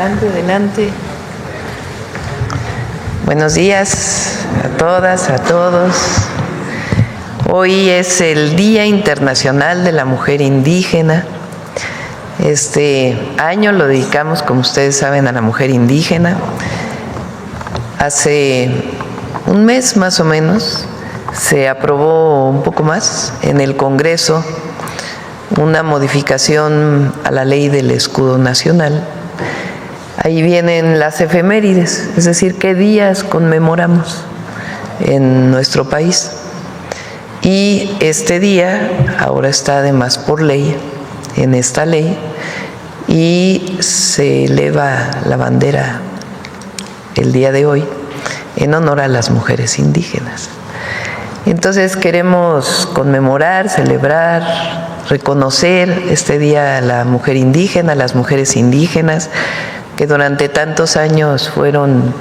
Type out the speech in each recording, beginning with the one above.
Adelante, adelante. Buenos días a todas, a todos. Hoy es el Día Internacional de la Mujer Indígena. Este año lo dedicamos, como ustedes saben, a la mujer indígena. Hace un mes más o menos se aprobó, un poco más, en el Congreso una modificación a la ley del escudo nacional. Ahí vienen las efemérides, es decir, qué días conmemoramos en nuestro país. Y este día ahora está además por ley, en esta ley, y se eleva la bandera el día de hoy en honor a las mujeres indígenas. Entonces queremos conmemorar, celebrar, reconocer este día a la mujer indígena, a las mujeres indígenas que durante tantos años fueron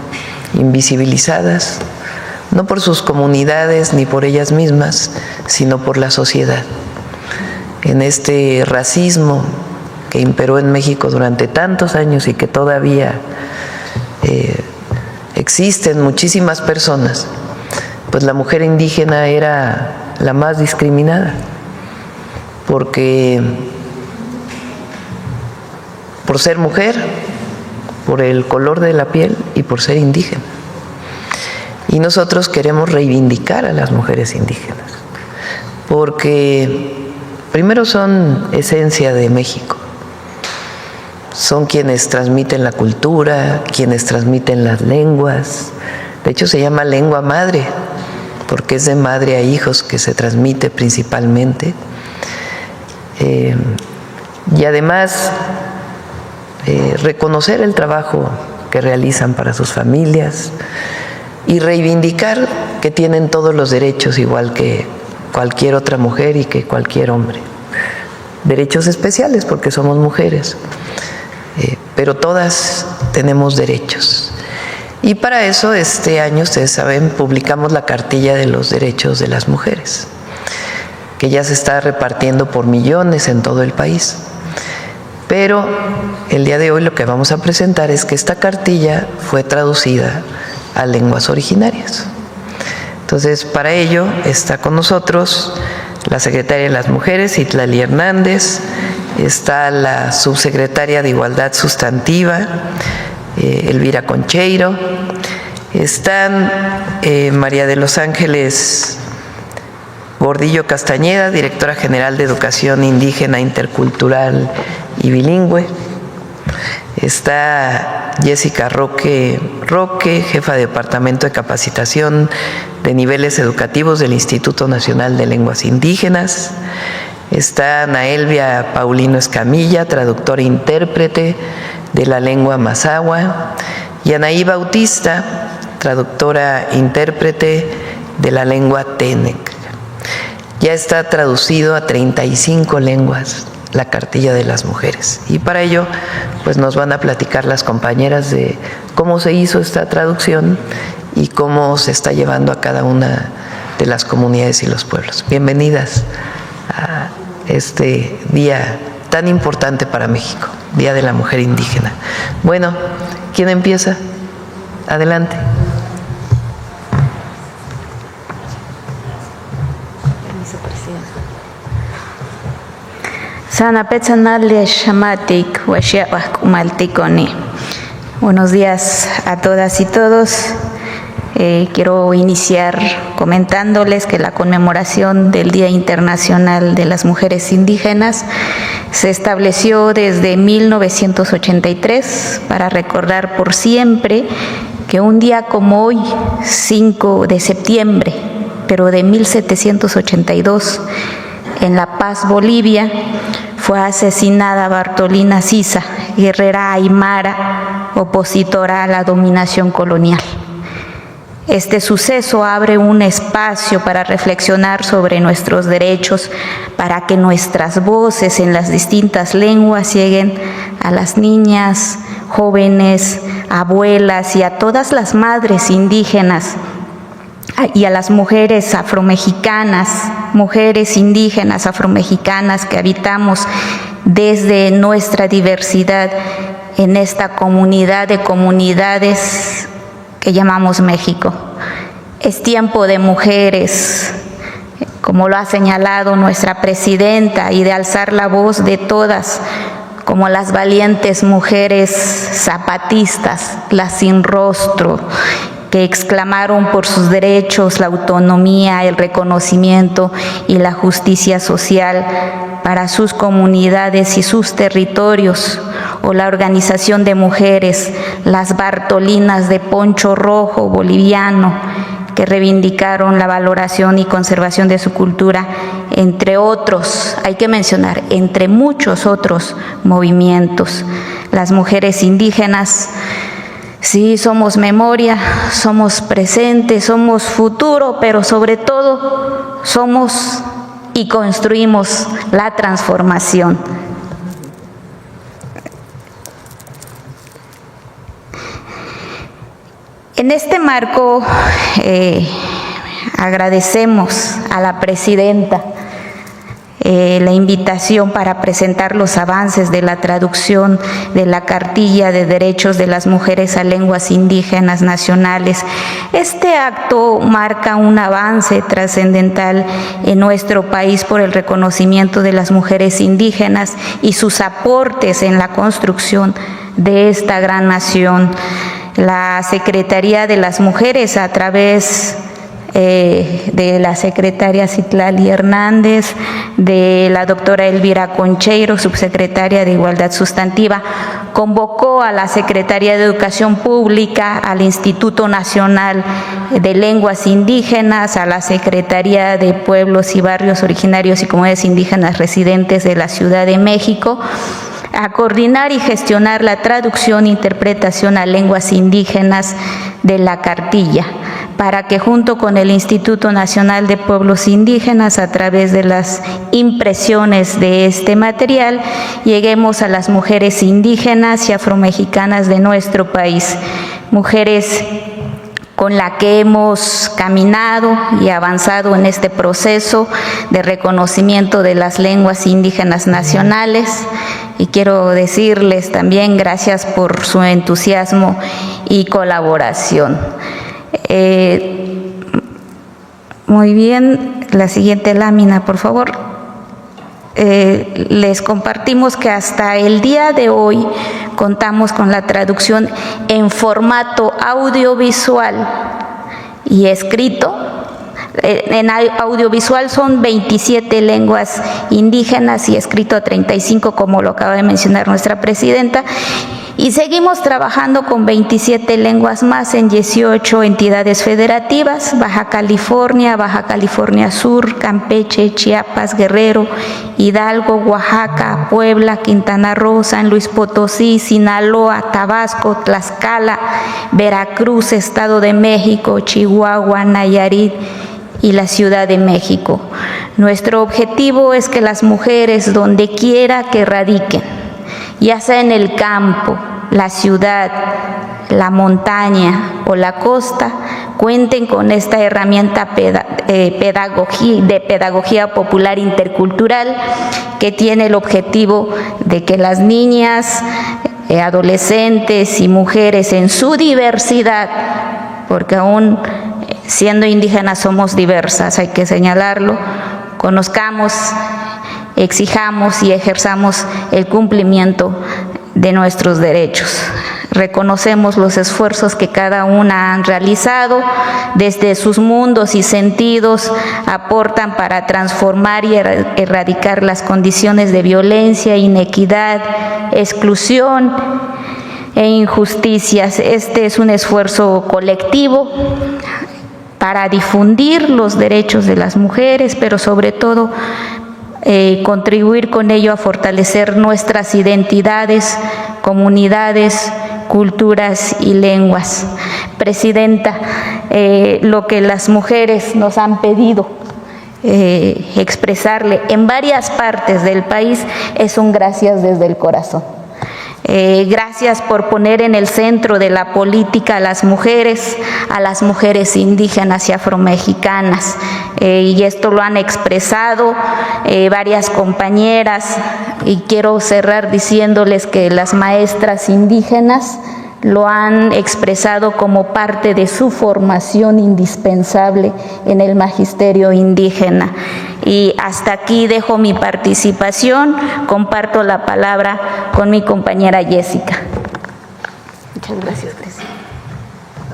invisibilizadas, no por sus comunidades ni por ellas mismas, sino por la sociedad. En este racismo que imperó en México durante tantos años y que todavía existen muchísimas personas, pues la mujer indígena era la más discriminada, porque por ser mujer, por el color de la piel y por ser indígena. Y nosotros queremos reivindicar a las mujeres indígenas, porque primero son esencia de México, son quienes transmiten la cultura, quienes transmiten las lenguas. De hecho se llama lengua madre, porque es de madre a hijos que se transmite principalmente. Y además reconocer el trabajo que realizan para sus familias y reivindicar que tienen todos los derechos igual que cualquier otra mujer y que cualquier hombre. Derechos especiales porque somos mujeres, pero todas tenemos derechos. Y para eso este año, ustedes saben, publicamos la Cartilla de los Derechos de las Mujeres, que ya se está repartiendo por millones en todo el país. Pero el día de hoy lo que vamos a presentar es que esta cartilla fue traducida a lenguas originarias. Entonces, para ello está con nosotros la secretaria de las Mujeres, Itlali Hernández, está la subsecretaria de Igualdad Sustantiva, Elvira Concheiro, están María de los Ángeles Gordillo Castañeda, directora general de Educación Indígena, Intercultural y Bilingüe. Está Jessica Roque, jefa de Departamento de Capacitación de Niveles Educativos del Instituto Nacional de Lenguas Indígenas. Está Ana Elvia Paulino Escamilla, traductora e intérprete de la lengua mazahua. Y Anaí Bautista, traductora e intérprete de la lengua Tenec. Ya está traducido a 35 lenguas la Cartilla de las Mujeres. Y para ello, pues nos van a platicar las compañeras de cómo se hizo esta traducción y cómo se está llevando a cada una de las comunidades y los pueblos. Bienvenidas a este día tan importante para México, Día de la Mujer Indígena. Bueno, ¿quién empieza? Adelante. Buenos días a todas y todos. Quiero iniciar comentándoles que la conmemoración del Día Internacional de las Mujeres Indígenas se estableció desde 1983 para recordar por siempre que un día como hoy, 5 de septiembre, pero de 1782, en La Paz, Bolivia, fue asesinada Bartolina Sisa, guerrera aymara, opositora a la dominación colonial. Este suceso abre un espacio para reflexionar sobre nuestros derechos, para que nuestras voces en las distintas lenguas lleguen a las niñas, jóvenes, abuelas y a todas las madres indígenas y a las mujeres afromexicanas, mujeres indígenas afromexicanas que habitamos desde nuestra diversidad en esta comunidad de comunidades que llamamos México. Es tiempo de mujeres, como lo ha señalado nuestra presidenta, y de alzar la voz de todas, como las valientes mujeres zapatistas, las sin rostro, que exclamaron por sus derechos, la autonomía, el reconocimiento y la justicia social para sus comunidades y sus territorios, o la organización de mujeres, las Bartolinas de Poncho Rojo boliviano, que reivindicaron la valoración y conservación de su cultura, entre otros, hay que mencionar, entre muchos otros movimientos. Las mujeres indígenas, sí, somos memoria, somos presente, somos futuro, pero sobre todo somos y construimos la transformación. En este marco, agradecemos a la presidenta la invitación para presentar los avances de la traducción de la Cartilla de Derechos de las Mujeres a Lenguas Indígenas Nacionales. Este acto marca un avance trascendental en nuestro país por el reconocimiento de las mujeres indígenas y sus aportes en la construcción de esta gran nación. La Secretaría de las Mujeres, a través de la secretaria Citlali Hernández, de la doctora Elvira Concheiro, subsecretaria de Igualdad Sustantiva, convocó a la Secretaría de Educación Pública, al Instituto Nacional de Lenguas Indígenas, a la Secretaría de Pueblos y Barrios Originarios y Comunidades Indígenas Residentes de la Ciudad de México, a coordinar y gestionar la traducción e interpretación a lenguas indígenas de la cartilla, para que junto con el Instituto Nacional de Pueblos Indígenas, a través de las impresiones de este material, lleguemos a las mujeres indígenas y afromexicanas de nuestro país, mujeres con la que hemos caminado y avanzado en este proceso de reconocimiento de las lenguas indígenas nacionales. Y quiero decirles también gracias por su entusiasmo y colaboración. Muy bien, la siguiente lámina, por favor. Les compartimos que hasta el día de hoy contamos con la traducción en formato audiovisual y escrito. En audiovisual son 27 lenguas indígenas y escrito a 35, como lo acaba de mencionar nuestra presidenta. Y seguimos trabajando con 27 lenguas más en 18 entidades federativas: Baja California Sur, Campeche, Chiapas, Guerrero, Hidalgo, Oaxaca, Puebla, Quintana Roo, San Luis Potosí, Sinaloa, Tabasco, Tlaxcala, Veracruz, Estado de México, Chihuahua, Nayarit y la Ciudad de México. Nuestro objetivo es que las mujeres, donde quiera que radiquen, ya sea en el campo, la ciudad, la montaña o la costa, cuenten con esta herramienta de pedagogía popular intercultural, que tiene el objetivo de que las niñas, adolescentes y mujeres en su diversidad, porque aún siendo indígenas somos diversas, hay que señalarlo, conozcamos, exijamos y ejerzamos el cumplimiento de nuestros derechos. Reconocemos los esfuerzos que cada una han realizado, desde sus mundos y sentidos aportan para transformar y erradicar las condiciones de violencia, inequidad, exclusión e injusticias. Este es un esfuerzo colectivo para difundir los derechos de las mujeres, pero sobre todo contribuir con ello a fortalecer nuestras identidades, comunidades, culturas y lenguas. Presidenta, lo que las mujeres nos han pedido expresarle en varias partes del país es un gracias desde el corazón. Gracias por poner en el centro de la política a las mujeres indígenas y afromexicanas. Y esto lo han expresado varias compañeras, y quiero cerrar diciéndoles que las maestras indígenas lo han expresado como parte de su formación indispensable en el magisterio indígena. Y hasta aquí dejo mi participación. Comparto la palabra con mi compañera Jessica. Muchas gracias, presidenta.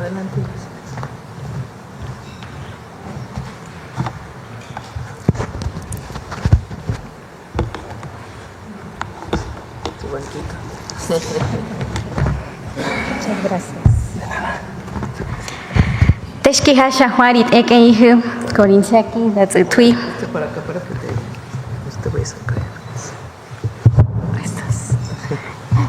Adelante. Su banquito. Muchas gracias. Teshkiha Shahuarit Ekeiju, Corinchaki, Datsutui. Este para acá, para que te voy a sacar. Ahí estás.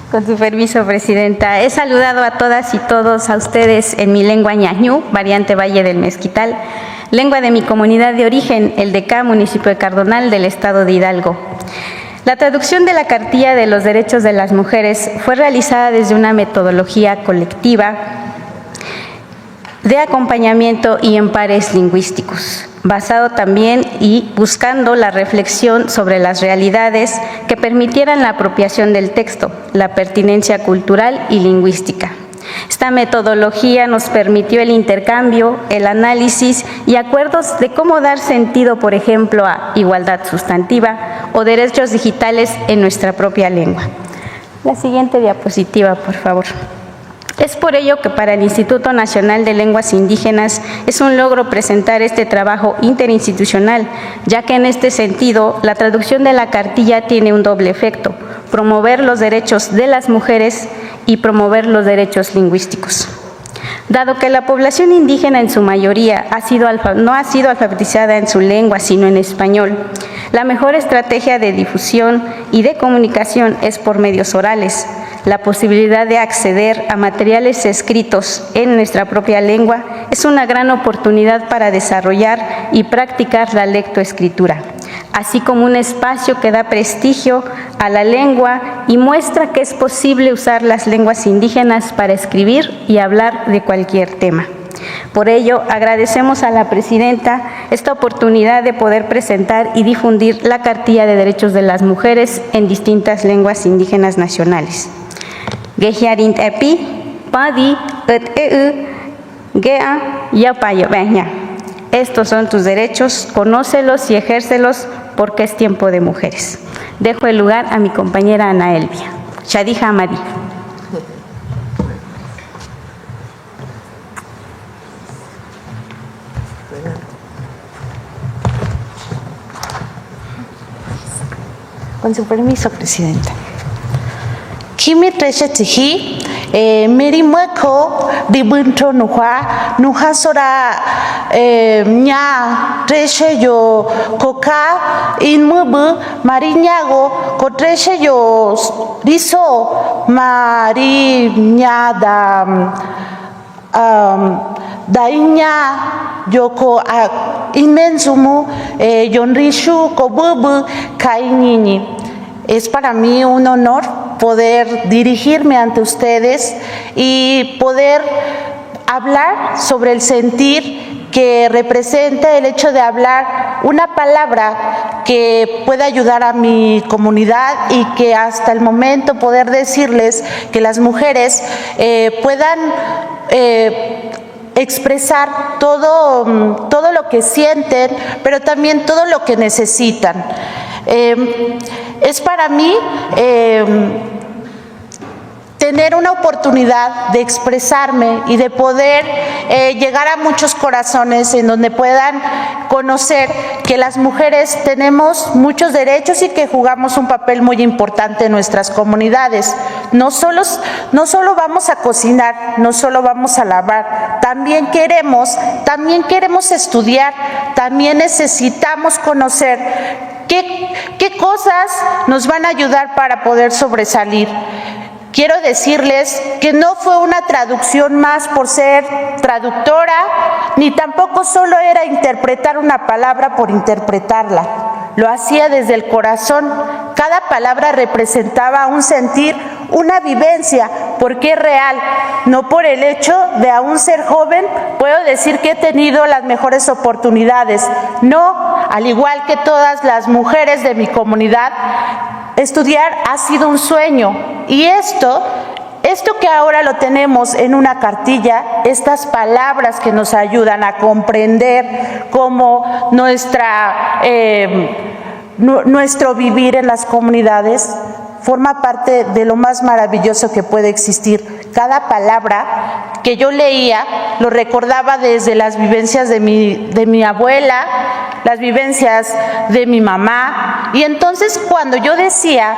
Con su permiso, presidenta. He saludado a todas y todos a ustedes en mi lengua ñañú, variante Valle del Mezquital, lengua de mi comunidad de origen, el Decá, municipio de Cardonal, del estado de Hidalgo. La traducción de la Cartilla de los Derechos de las Mujeres fue realizada desde una metodología colectiva de acompañamiento y en pares lingüísticos, basado también y buscando la reflexión sobre las realidades que permitieran la apropiación del texto, la pertinencia cultural y lingüística. Esta metodología nos permitió el intercambio, el análisis y acuerdos de cómo dar sentido, por ejemplo, a igualdad sustantiva o derechos digitales en nuestra propia lengua. La siguiente diapositiva, por favor. Es por ello que para el Instituto Nacional de Lenguas Indígenas es un logro presentar este trabajo interinstitucional, ya que en este sentido la traducción de la cartilla tiene un doble efecto: promover los derechos de las mujeres y promover los derechos lingüísticos. Dado que la población indígena en su mayoría no ha sido alfabetizada en su lengua, sino en español, la mejor estrategia de difusión y de comunicación es por medios orales. La posibilidad de acceder a materiales escritos en nuestra propia lengua es una gran oportunidad para desarrollar y practicar la lectoescritura, así como un espacio que da prestigio a la lengua y muestra que es posible usar las lenguas indígenas para escribir y hablar de cualquier tema. Por ello, agradecemos a la presidenta esta oportunidad de poder presentar y difundir la Cartilla de Derechos de las Mujeres en distintas lenguas indígenas nacionales. Gehiarint epi, padi, gea, yapayo, veña. Estos son tus derechos, conócelos y ejércelos porque es tiempo de mujeres. Dejo el lugar a mi compañera Ana Elvia. Shadija Amadi. Con su permiso, presidenta. Kimi treshe tihi, meri mueko dibunto nuha sora nya treshe yo koka inmubu mariñago ko treshe yo riso mariña dainya yoko inmensumu yonrishu ko bubu kainini. Es para mí un honor poder dirigirme ante ustedes y poder hablar sobre el sentir que representa el hecho de hablar una palabra que pueda ayudar a mi comunidad y que hasta el momento poder decirles que las mujeres puedan expresar todo lo que sienten, pero también todo lo que necesitan. Es para mí tener una oportunidad de expresarme y de poder llegar a muchos corazones en donde puedan conocer que las mujeres tenemos muchos derechos y que jugamos un papel muy importante en nuestras comunidades. No solo vamos a cocinar, no solo vamos a lavar, también queremos estudiar, también necesitamos conocer qué cosas nos van a ayudar para poder sobresalir. Quiero decirles que no fue una traducción más por ser traductora, ni tampoco solo era interpretar una palabra por interpretarla. Lo hacía desde el corazón. Cada palabra representaba un sentir, una vivencia, porque es real. No por el hecho de aún ser joven puedo decir que he tenido las mejores oportunidades. No, al igual que todas las mujeres de mi comunidad, estudiar ha sido un sueño. Y esto que ahora lo tenemos en una cartilla, estas palabras que nos ayudan a comprender cómo nuestro vivir en las comunidades forma parte de lo más maravilloso que puede existir. Cada palabra que yo leía lo recordaba desde las vivencias de mi abuela, las vivencias de mi mamá. Y entonces cuando yo decía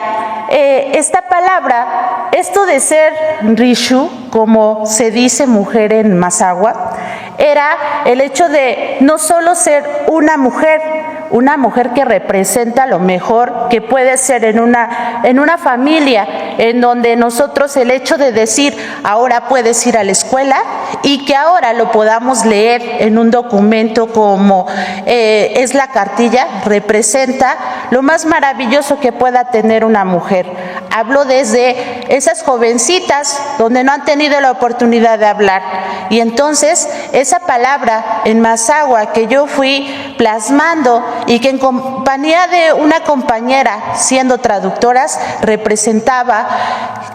esta palabra, esto de ser rishu, como se dice mujer en Mazahua, era el hecho de no solo ser una mujer que representa lo mejor que puede ser en una familia, en donde nosotros el hecho de decir ahora puedes ir a la escuela y que ahora lo podamos leer en un documento como es la cartilla, representa lo más maravilloso que pueda tener una mujer. Hablo desde esas jovencitas donde no han tenido la oportunidad de hablar, y entonces esa palabra en Mazahua que yo fui plasmando y que en compañía de una compañera siendo traductoras representaba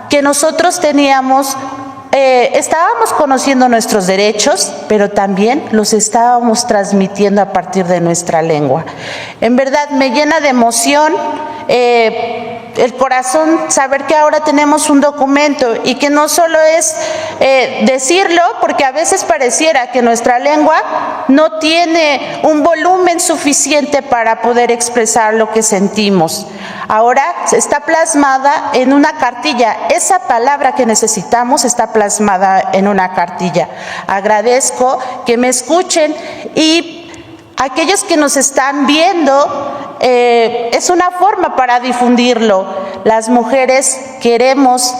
que nosotros estábamos conociendo nuestros derechos, pero también los estábamos transmitiendo a partir de nuestra lengua. En verdad me llena de emoción el corazón saber que ahora tenemos un documento y que no solo es decirlo, porque a veces pareciera que nuestra lengua no tiene un volumen suficiente para poder expresar lo que sentimos. Ahora está plasmada en una cartilla. Esa palabra que necesitamos está plasmada en una cartilla. Agradezco que me escuchen, y aquellos que nos están viendo, es una forma para difundirlo. Las mujeres queremos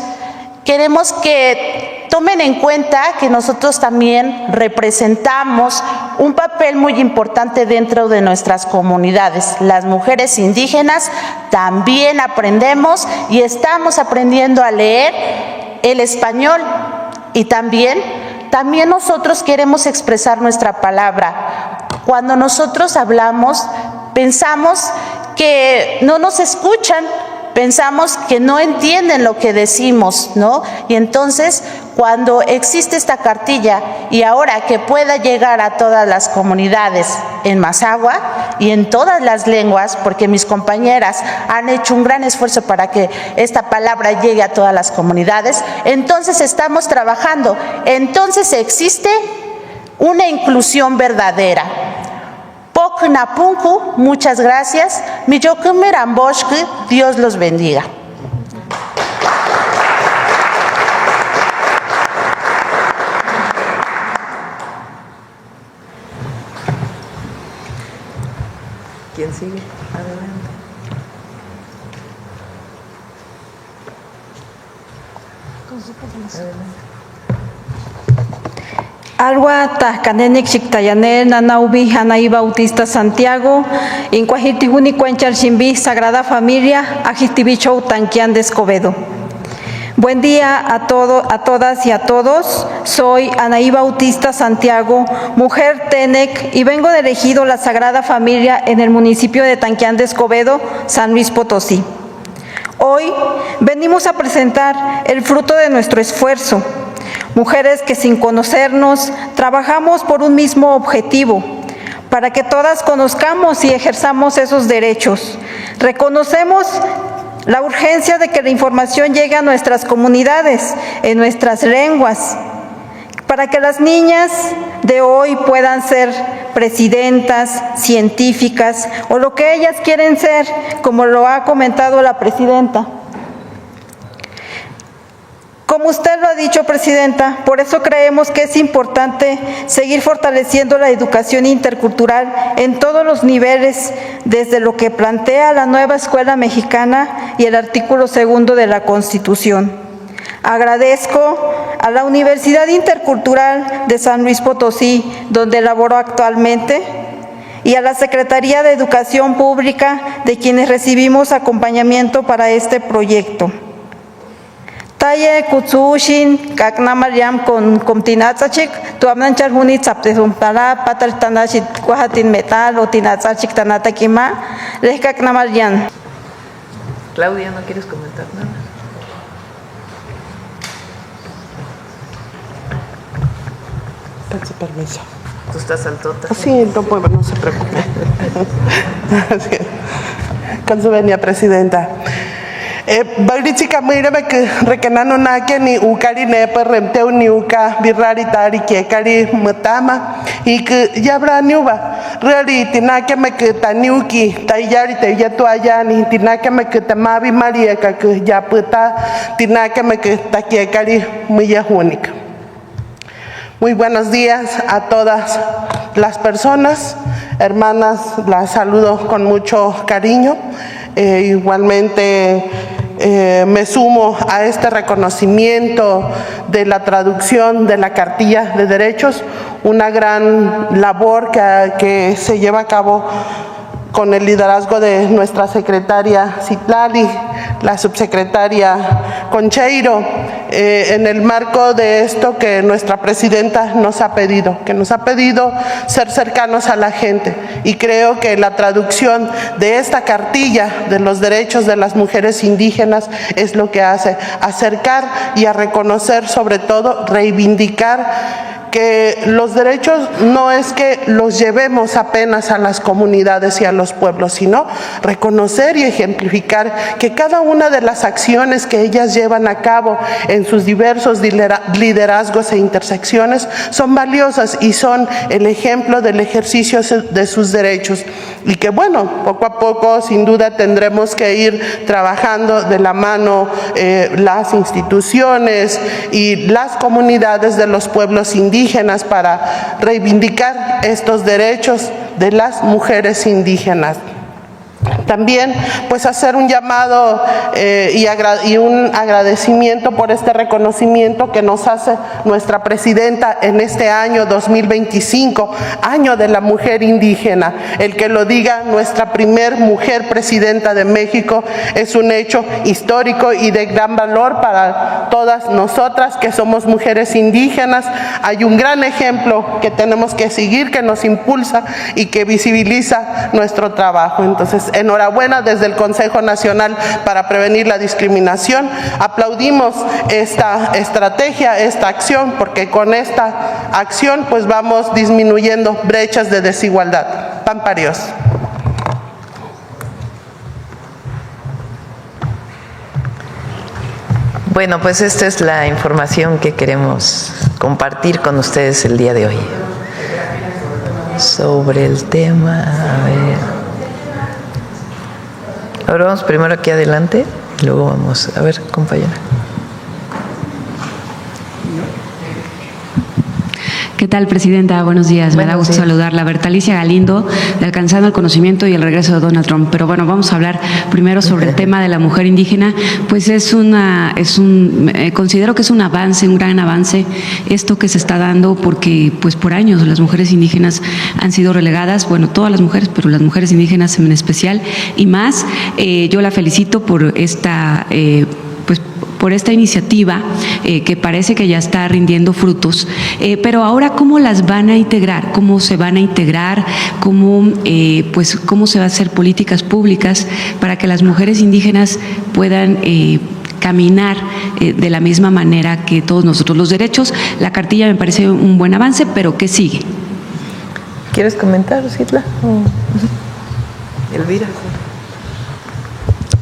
que tomen en cuenta que nosotros también representamos un papel muy importante dentro de nuestras comunidades. Las mujeres indígenas también aprendemos y estamos aprendiendo a leer el español, y también nosotros queremos expresar nuestra palabra. Cuando nosotros hablamos, pensamos que no nos escuchan, pensamos que no entienden lo que decimos, ¿no? Y entonces, cuando existe esta cartilla, y ahora que pueda llegar a todas las comunidades en Mazahua y en todas las lenguas, porque mis compañeras han hecho un gran esfuerzo para que esta palabra llegue a todas las comunidades, entonces estamos trabajando, entonces existe una inclusión verdadera. Napunku, muchas gracias. Dios los bendiga. ¿Quién sigue? Adelante. Adelante. Alwa Tajcanenik Xictayaner, Nanaubi, Anaí Bautista Santiago, Incuajitijuni Cuenchal Chimbi, Sagrada Familia, Ajitibichou Tanquián de Escobedo. Buen día a todas y a todos. Soy Anaí Bautista Santiago, mujer Tenec, y vengo del ejido La Sagrada Familia en el municipio de Tanquián de Escobedo, San Luis Potosí. Hoy venimos a presentar el fruto de nuestro esfuerzo. Mujeres que sin conocernos trabajamos por un mismo objetivo, para que todas conozcamos y ejerzamos esos derechos. Reconocemos la urgencia de que la información llegue a nuestras comunidades, en nuestras lenguas, para que las niñas de hoy puedan ser presidentas, científicas o lo que ellas quieren ser, como lo ha comentado la presidenta. Como usted lo ha dicho, Presidenta, por eso creemos que es importante seguir fortaleciendo la educación intercultural en todos los niveles, desde lo que plantea la nueva escuela mexicana y el artículo 2 de la Constitución. Agradezco a la Universidad Intercultural de San Luis Potosí, donde laboro actualmente, y a la Secretaría de Educación Pública, de quienes recibimos acompañamiento para este proyecto. Taye kutsushin kaknamariam con tinatzachik tu abnanchar huni tzaptesumtara patal tanachit kuajatin metal o tinatzachik tanatakima kaknamariam. Claudia, ¿no quieres comentar nada? Con su permiso. Tú estás al tota. Sí, no puedo, no se preocupe. Con su venia, presidenta. Bagrichika mira que recanano na que ni ukari nepa remteu ni uka birrari tari que cari matama y que ya habrá niuba reali tina que me que taniuki tayari te ya tu allá ni tina que me que tamabi maría que ya puta tina que me que taque cari muy única. Muy buenos días a todas las personas, hermanas, las saludo con mucho cariño. Igualmente me sumo a este reconocimiento de la traducción de la Cartilla de Derechos, una gran labor que se lleva a cabo con el liderazgo de nuestra secretaria Citlali, la subsecretaria Concheiro, en el marco de esto que nuestra presidenta nos ha pedido, ser cercanos a la gente. Y creo que la traducción de esta cartilla de los derechos de las mujeres indígenas es lo que hace acercar y a reconocer, sobre todo reivindicar que los derechos no es que los llevemos apenas a las comunidades y a los pueblos, sino reconocer y ejemplificar que cada una de las acciones que ellas llevan a cabo en sus diversos liderazgos e intersecciones son valiosas y son el ejemplo del ejercicio de sus derechos. Y que bueno, poco a poco sin duda tendremos que ir trabajando de la mano las instituciones y las comunidades de los pueblos indígenas para reivindicar estos derechos de las mujeres indígenas. También pues hacer un llamado y un agradecimiento por este reconocimiento que nos hace nuestra presidenta en este año 2025, año de la mujer indígena. El que lo diga nuestra primer mujer presidenta de México es un hecho histórico y de gran valor para todas nosotras que somos mujeres indígenas. Hay un gran ejemplo que tenemos que seguir, que nos impulsa y que visibiliza nuestro trabajo. Entonces, enhorabuena desde el Consejo Nacional para Prevenir la Discriminación. Aplaudimos esta estrategia, esta acción, porque con esta acción pues vamos disminuyendo brechas de desigualdad. Pamparios. Bueno, pues esta es la información que queremos compartir con ustedes el día de hoy. Sobre el tema, a ver. Ahora vamos primero aquí adelante y luego vamos a ver, compañera. ¿Qué tal, Presidenta? Buenos días. Me da gusto saludarla. Bertalicia Galindo, de Alcanzando el Conocimiento y el Regreso de Donald Trump. Pero bueno, vamos a hablar primero sobre el tema de la mujer indígena. Pues considero que es un avance, un gran avance, esto que se está dando, porque pues por años las mujeres indígenas han sido relegadas, bueno, todas las mujeres, pero las mujeres indígenas en especial, y más. Yo la felicito por esta por esta iniciativa que parece que ya está rindiendo frutos, pero ahora ¿cómo las van a integrar? ¿Cómo se van a integrar? ¿Cómo se va a hacer políticas públicas para que las mujeres indígenas puedan caminar de la misma manera que todos nosotros? Los derechos, la cartilla me parece un buen avance, pero ¿qué sigue? ¿Quieres comentar, Citla? Elvira.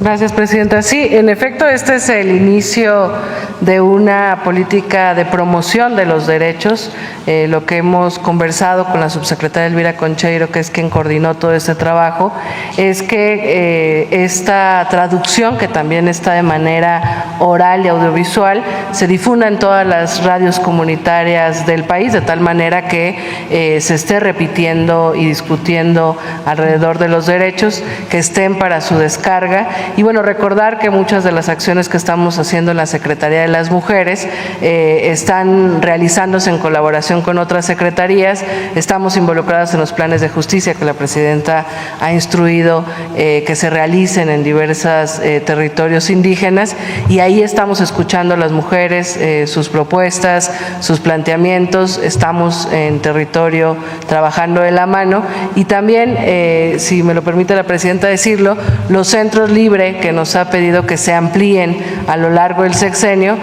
Gracias, Presidenta. Sí, en efecto, este es el inicio de una política de promoción de los derechos. Lo que hemos conversado con la subsecretaria Elvira Concheiro, que es quien coordinó todo este trabajo, es que esta traducción, que también está de manera oral y audiovisual, se difunda en todas las radios comunitarias del país, de tal manera que se esté repitiendo y discutiendo alrededor de los derechos, que estén para su descarga Y bueno, recordar que muchas de las acciones que estamos haciendo en la Secretaría de las Mujeres están realizándose en colaboración con otras secretarías. Estamos involucrados en los planes de justicia que la presidenta ha instruido que se realicen en diversos territorios indígenas, y ahí estamos escuchando a las mujeres, sus propuestas, sus planteamientos. Estamos en territorio trabajando de la mano, y también, si me lo permite la presidenta decirlo, los centros LIBRE, que nos ha pedido que se amplíen a lo largo del sexenio.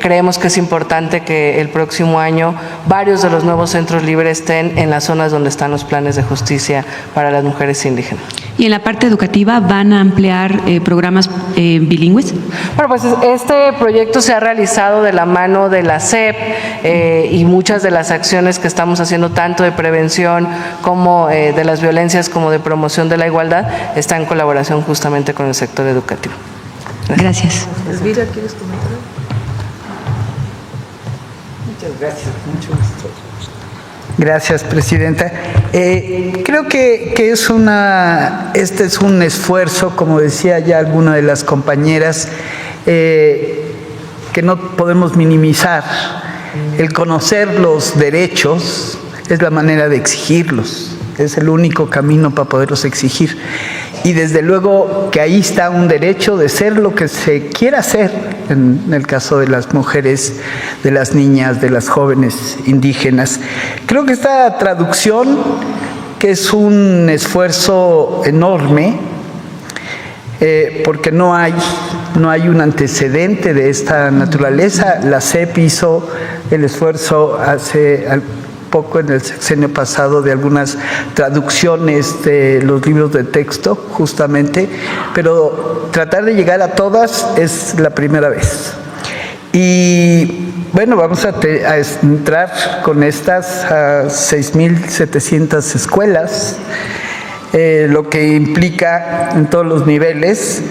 Creemos que es importante que el próximo año varios de los nuevos centros LIBRE estén en las zonas donde están los planes de justicia para las mujeres indígenas. ¿Y en la parte educativa van a ampliar programas bilingües? Bueno, pues este proyecto se ha realizado de la mano de la SEP, y muchas de las acciones que estamos haciendo, tanto de prevención como de las violencias, como de promoción de la igualdad, está en colaboración justamente con el sector educativo. Gracias. Elvira, ¿quieres comentar? Muchas gracias, mucho gusto. Gracias, presidenta. Creo que este es un esfuerzo, como decía ya alguna de las compañeras, que no podemos minimizar. El conocer los derechos es la manera de exigirlos, es el único camino para poderlos exigir. Y desde luego que ahí está un derecho de ser lo que se quiera hacer, en el caso de las mujeres, de las niñas, de las jóvenes indígenas. Creo que esta traducción, que es un esfuerzo enorme, porque no hay un antecedente de esta naturaleza. La SEP hizo el esfuerzo hace poco, en el sexenio pasado, de algunas traducciones de los libros de texto, justamente, pero tratar de llegar a todas es la primera vez. Y bueno, vamos a entrar con estas a 6.700 escuelas, lo que implica en todos los niveles,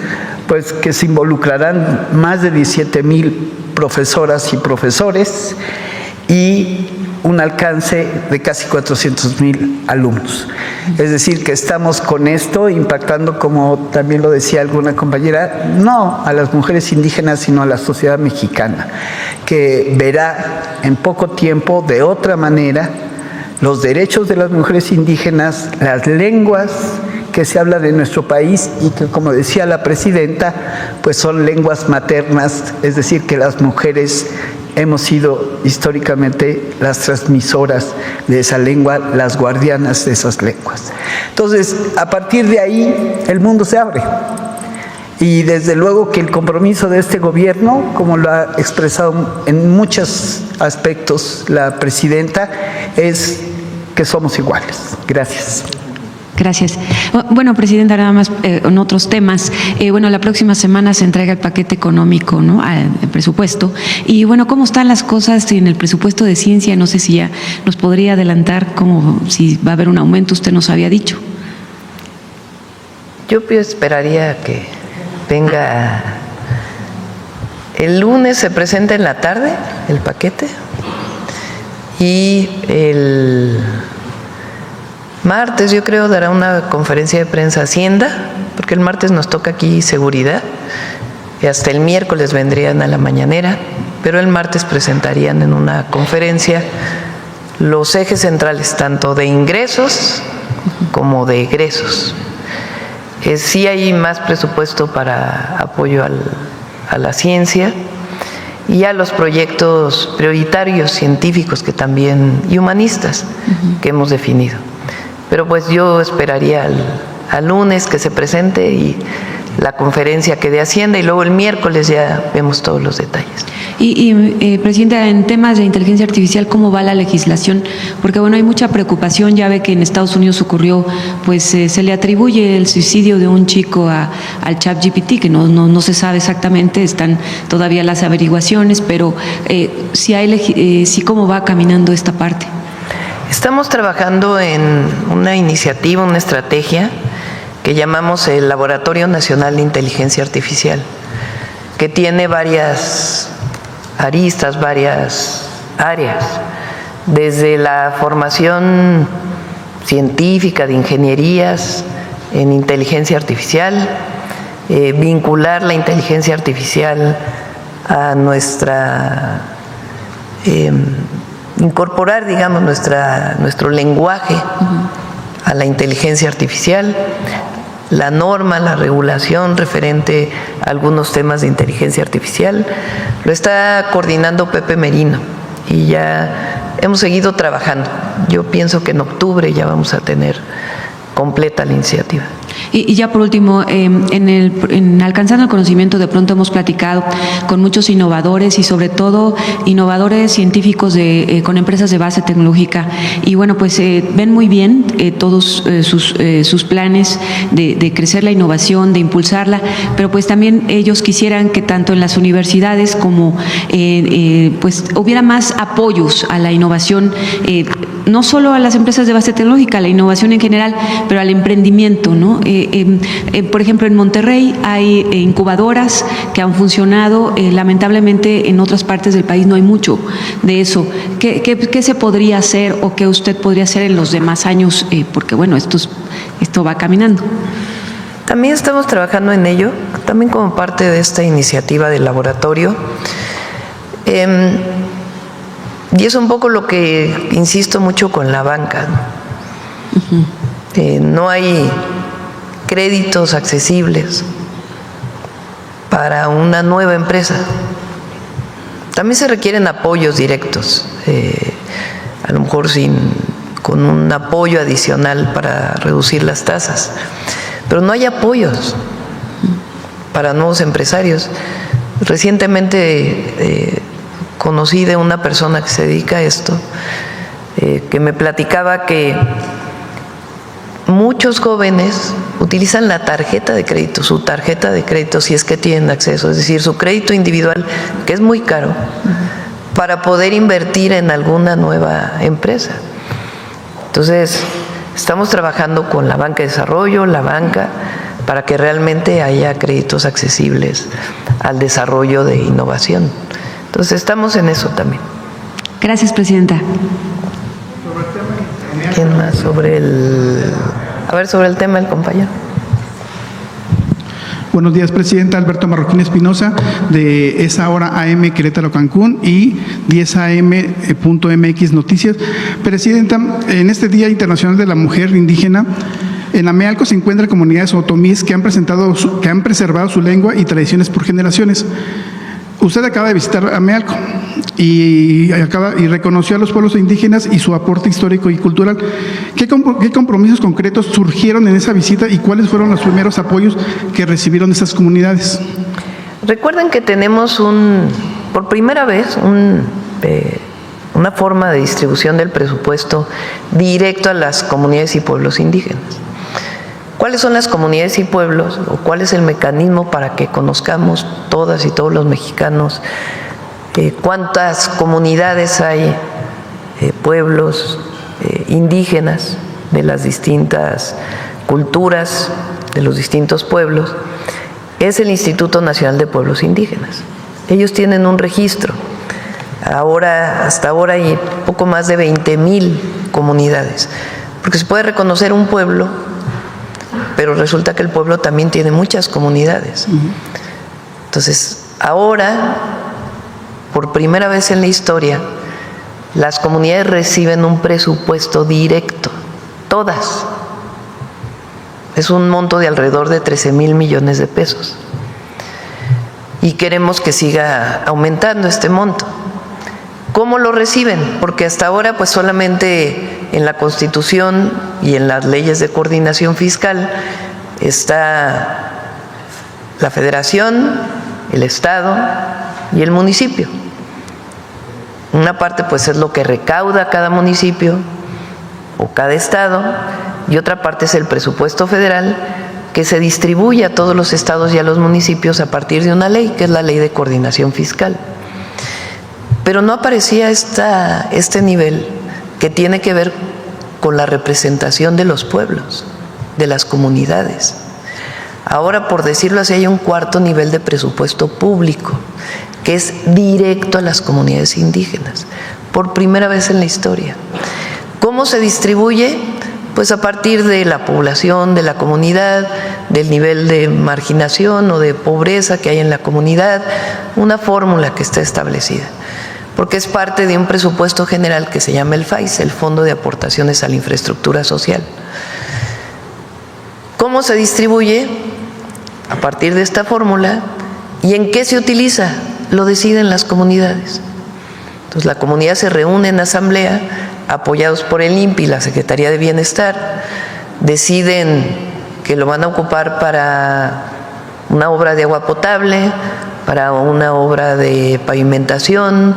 pues que se involucrarán más de 17,000 profesoras y profesores y un alcance de casi 400,000 alumnos. Es decir, que estamos con esto impactando, como también lo decía alguna compañera, no a las mujeres indígenas, sino a la sociedad mexicana, que verá en poco tiempo, de otra manera, los derechos de las mujeres indígenas, las lenguas que se hablan en nuestro país y que, como decía la presidenta, pues son lenguas maternas, es decir, que las mujeres hemos sido históricamente las transmisoras de esa lengua, las guardianas de esas lenguas. Entonces, a partir de ahí, el mundo se abre. Y desde luego que el compromiso de este gobierno, como lo ha expresado en muchos aspectos la presidenta, es que somos iguales. Gracias. Gracias. Bueno, presidenta, nada más en otros temas. Bueno, la próxima semana se entrega el paquete económico, ¿no?, el presupuesto. Y bueno, ¿cómo están las cosas en el presupuesto de ciencia? No sé si ya nos podría adelantar como si va a haber un aumento, usted nos había dicho. Yo esperaría que venga el lunes, se presenta en la tarde el paquete, y el martes, yo creo, dará una conferencia de prensa Hacienda, porque el martes nos toca aquí seguridad, y hasta el miércoles vendrían a la mañanera, pero el martes presentarían en una conferencia los ejes centrales, tanto de ingresos como de egresos. Sí hay más presupuesto para apoyo a la ciencia y a los proyectos prioritarios científicos que también, y humanistas, que hemos definido. Pero pues yo esperaría al lunes que se presente y la conferencia que dé Hacienda, y luego el miércoles ya vemos todos los detalles. Y Presidenta, en temas de inteligencia artificial, ¿cómo va la legislación? Porque bueno, hay mucha preocupación, ya ve que en Estados Unidos ocurrió, pues se le atribuye el suicidio de un chico al ChatGPT, que no se sabe exactamente, están todavía las averiguaciones, pero sí, ¿cómo va caminando esta parte? Estamos trabajando en una iniciativa, una estrategia que llamamos el Laboratorio Nacional de Inteligencia Artificial, que tiene varias aristas, varias áreas, desde la formación científica de ingenierías en inteligencia artificial, vincular la inteligencia artificial a nuestra, incorporar, digamos, nuestro lenguaje a la inteligencia artificial, la norma, la regulación referente a algunos temas de inteligencia artificial, lo está coordinando Pepe Merino y ya hemos seguido trabajando. Yo pienso que en octubre ya vamos a tener completa la iniciativa. Y ya por último, en Alcanzando el Conocimiento, de pronto hemos platicado con muchos innovadores y sobre todo innovadores científicos con empresas de base tecnológica. Y bueno, pues ven muy bien todos sus planes de crecer la innovación, de impulsarla, pero pues también ellos quisieran que tanto en las universidades como pues hubiera más apoyos a la innovación, no solo a las empresas de base tecnológica, a la innovación en general, pero al emprendimiento, ¿no? Por ejemplo, en Monterrey hay incubadoras que han funcionado, lamentablemente en otras partes del país no hay mucho de eso. ¿Qué se podría hacer o qué usted podría hacer en los demás años? Porque bueno, esto va caminando. También estamos trabajando en ello, también como parte de esta iniciativa del laboratorio. Y es un poco lo que insisto mucho con la banca, ¿no? No hay créditos accesibles para una nueva empresa. También se requieren apoyos directos, a lo mejor con un apoyo adicional para reducir las tasas, pero no hay apoyos para nuevos empresarios. Recientemente conocí de una persona que se dedica a esto, que me platicaba que muchos jóvenes utilizan la tarjeta de crédito, su tarjeta de crédito si es que tienen acceso, es decir, su crédito individual, que es muy caro, para poder invertir en alguna nueva empresa. Entonces, estamos trabajando con la banca de desarrollo, la banca, para que realmente haya créditos accesibles al desarrollo de innovación. Entonces, estamos en eso también. Gracias, Presidenta. ¿Quién más? Sobre el tema del compañero. Buenos días, Presidenta. Alberto Marroquín Espinosa, de Esa Hora AM Querétaro Cancún y 10am.mx Noticias. Presidenta, en este Día Internacional de la Mujer Indígena, en Amealco se encuentran comunidades otomís que han preservado su lengua y tradiciones por generaciones. Usted acaba de visitar Amealco y reconoció a los pueblos indígenas y su aporte histórico y cultural. ¿Qué compromisos concretos surgieron en esa visita y cuáles fueron los primeros apoyos que recibieron esas comunidades? Recuerden que tenemos por primera vez una forma de distribución del presupuesto directo a las comunidades y pueblos indígenas. ¿Cuáles son las comunidades y pueblos o cuál es el mecanismo para que conozcamos todas y todos los mexicanos cuántas comunidades hay, pueblos indígenas de las distintas culturas, de los distintos pueblos? Es el Instituto Nacional de Pueblos Indígenas. Ellos tienen un registro. Hasta ahora hay poco más de 20,000 comunidades, porque se puede reconocer un pueblo, pero resulta que el pueblo también tiene muchas comunidades. Entonces, ahora, por primera vez en la historia, las comunidades reciben un presupuesto directo, todas. Es un monto de alrededor de 13,000 millones de pesos. Y queremos que siga aumentando este monto. ¿Cómo lo reciben? Porque hasta ahora pues solamente en la Constitución y en las leyes de coordinación fiscal está la Federación, el Estado y el municipio. Una parte pues es lo que recauda cada municipio o cada estado y otra parte es el presupuesto federal que se distribuye a todos los estados y a los municipios a partir de una ley, que es la Ley de Coordinación Fiscal. Pero no aparecía este nivel que tiene que ver con la representación de los pueblos, de las comunidades. Ahora, por decirlo así, hay un cuarto nivel de presupuesto público, que es directo a las comunidades indígenas, por primera vez en la historia. ¿Cómo se distribuye? pues a partir de la población, de la comunidad, del nivel de marginación o de pobreza que hay en la comunidad, una fórmula que está establecida, porque es parte de un presupuesto general que se llama el FAIS, el Fondo de Aportaciones a la Infraestructura Social. ¿Cómo se distribuye? A partir de esta fórmula. ¿Y en qué se utiliza? Lo deciden las comunidades. Entonces la comunidad se reúne en asamblea, apoyados por el INPI y la Secretaría de Bienestar, deciden que lo van a ocupar para una obra de agua potable, para una obra de pavimentación,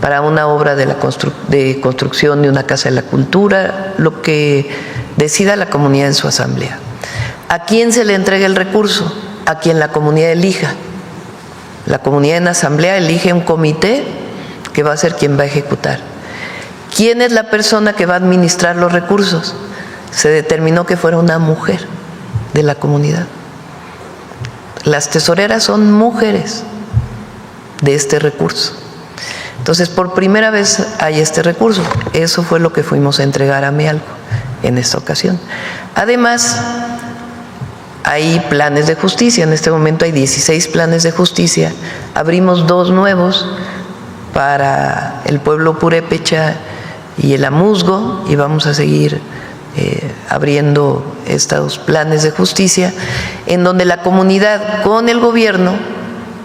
para una obra de construcción de una casa de la cultura, lo que decida la comunidad en su asamblea. ¿A quién se le entrega el recurso? A quien la comunidad elija. La comunidad en asamblea elige un comité que va a ser quien va a ejecutar. ¿Quién es la persona que va a administrar los recursos? Se determinó que fuera una mujer de la comunidad. Las tesoreras son mujeres de este recurso. Entonces, por primera vez hay este recurso. Eso fue lo que fuimos a entregar a Mealco en esta ocasión. Además, hay planes de justicia. En este momento hay 16 planes de justicia. Abrimos 2 nuevos para el pueblo purépecha y el Amuzgo, y vamos a seguir abriendo estos planes de justicia, en donde la comunidad con el gobierno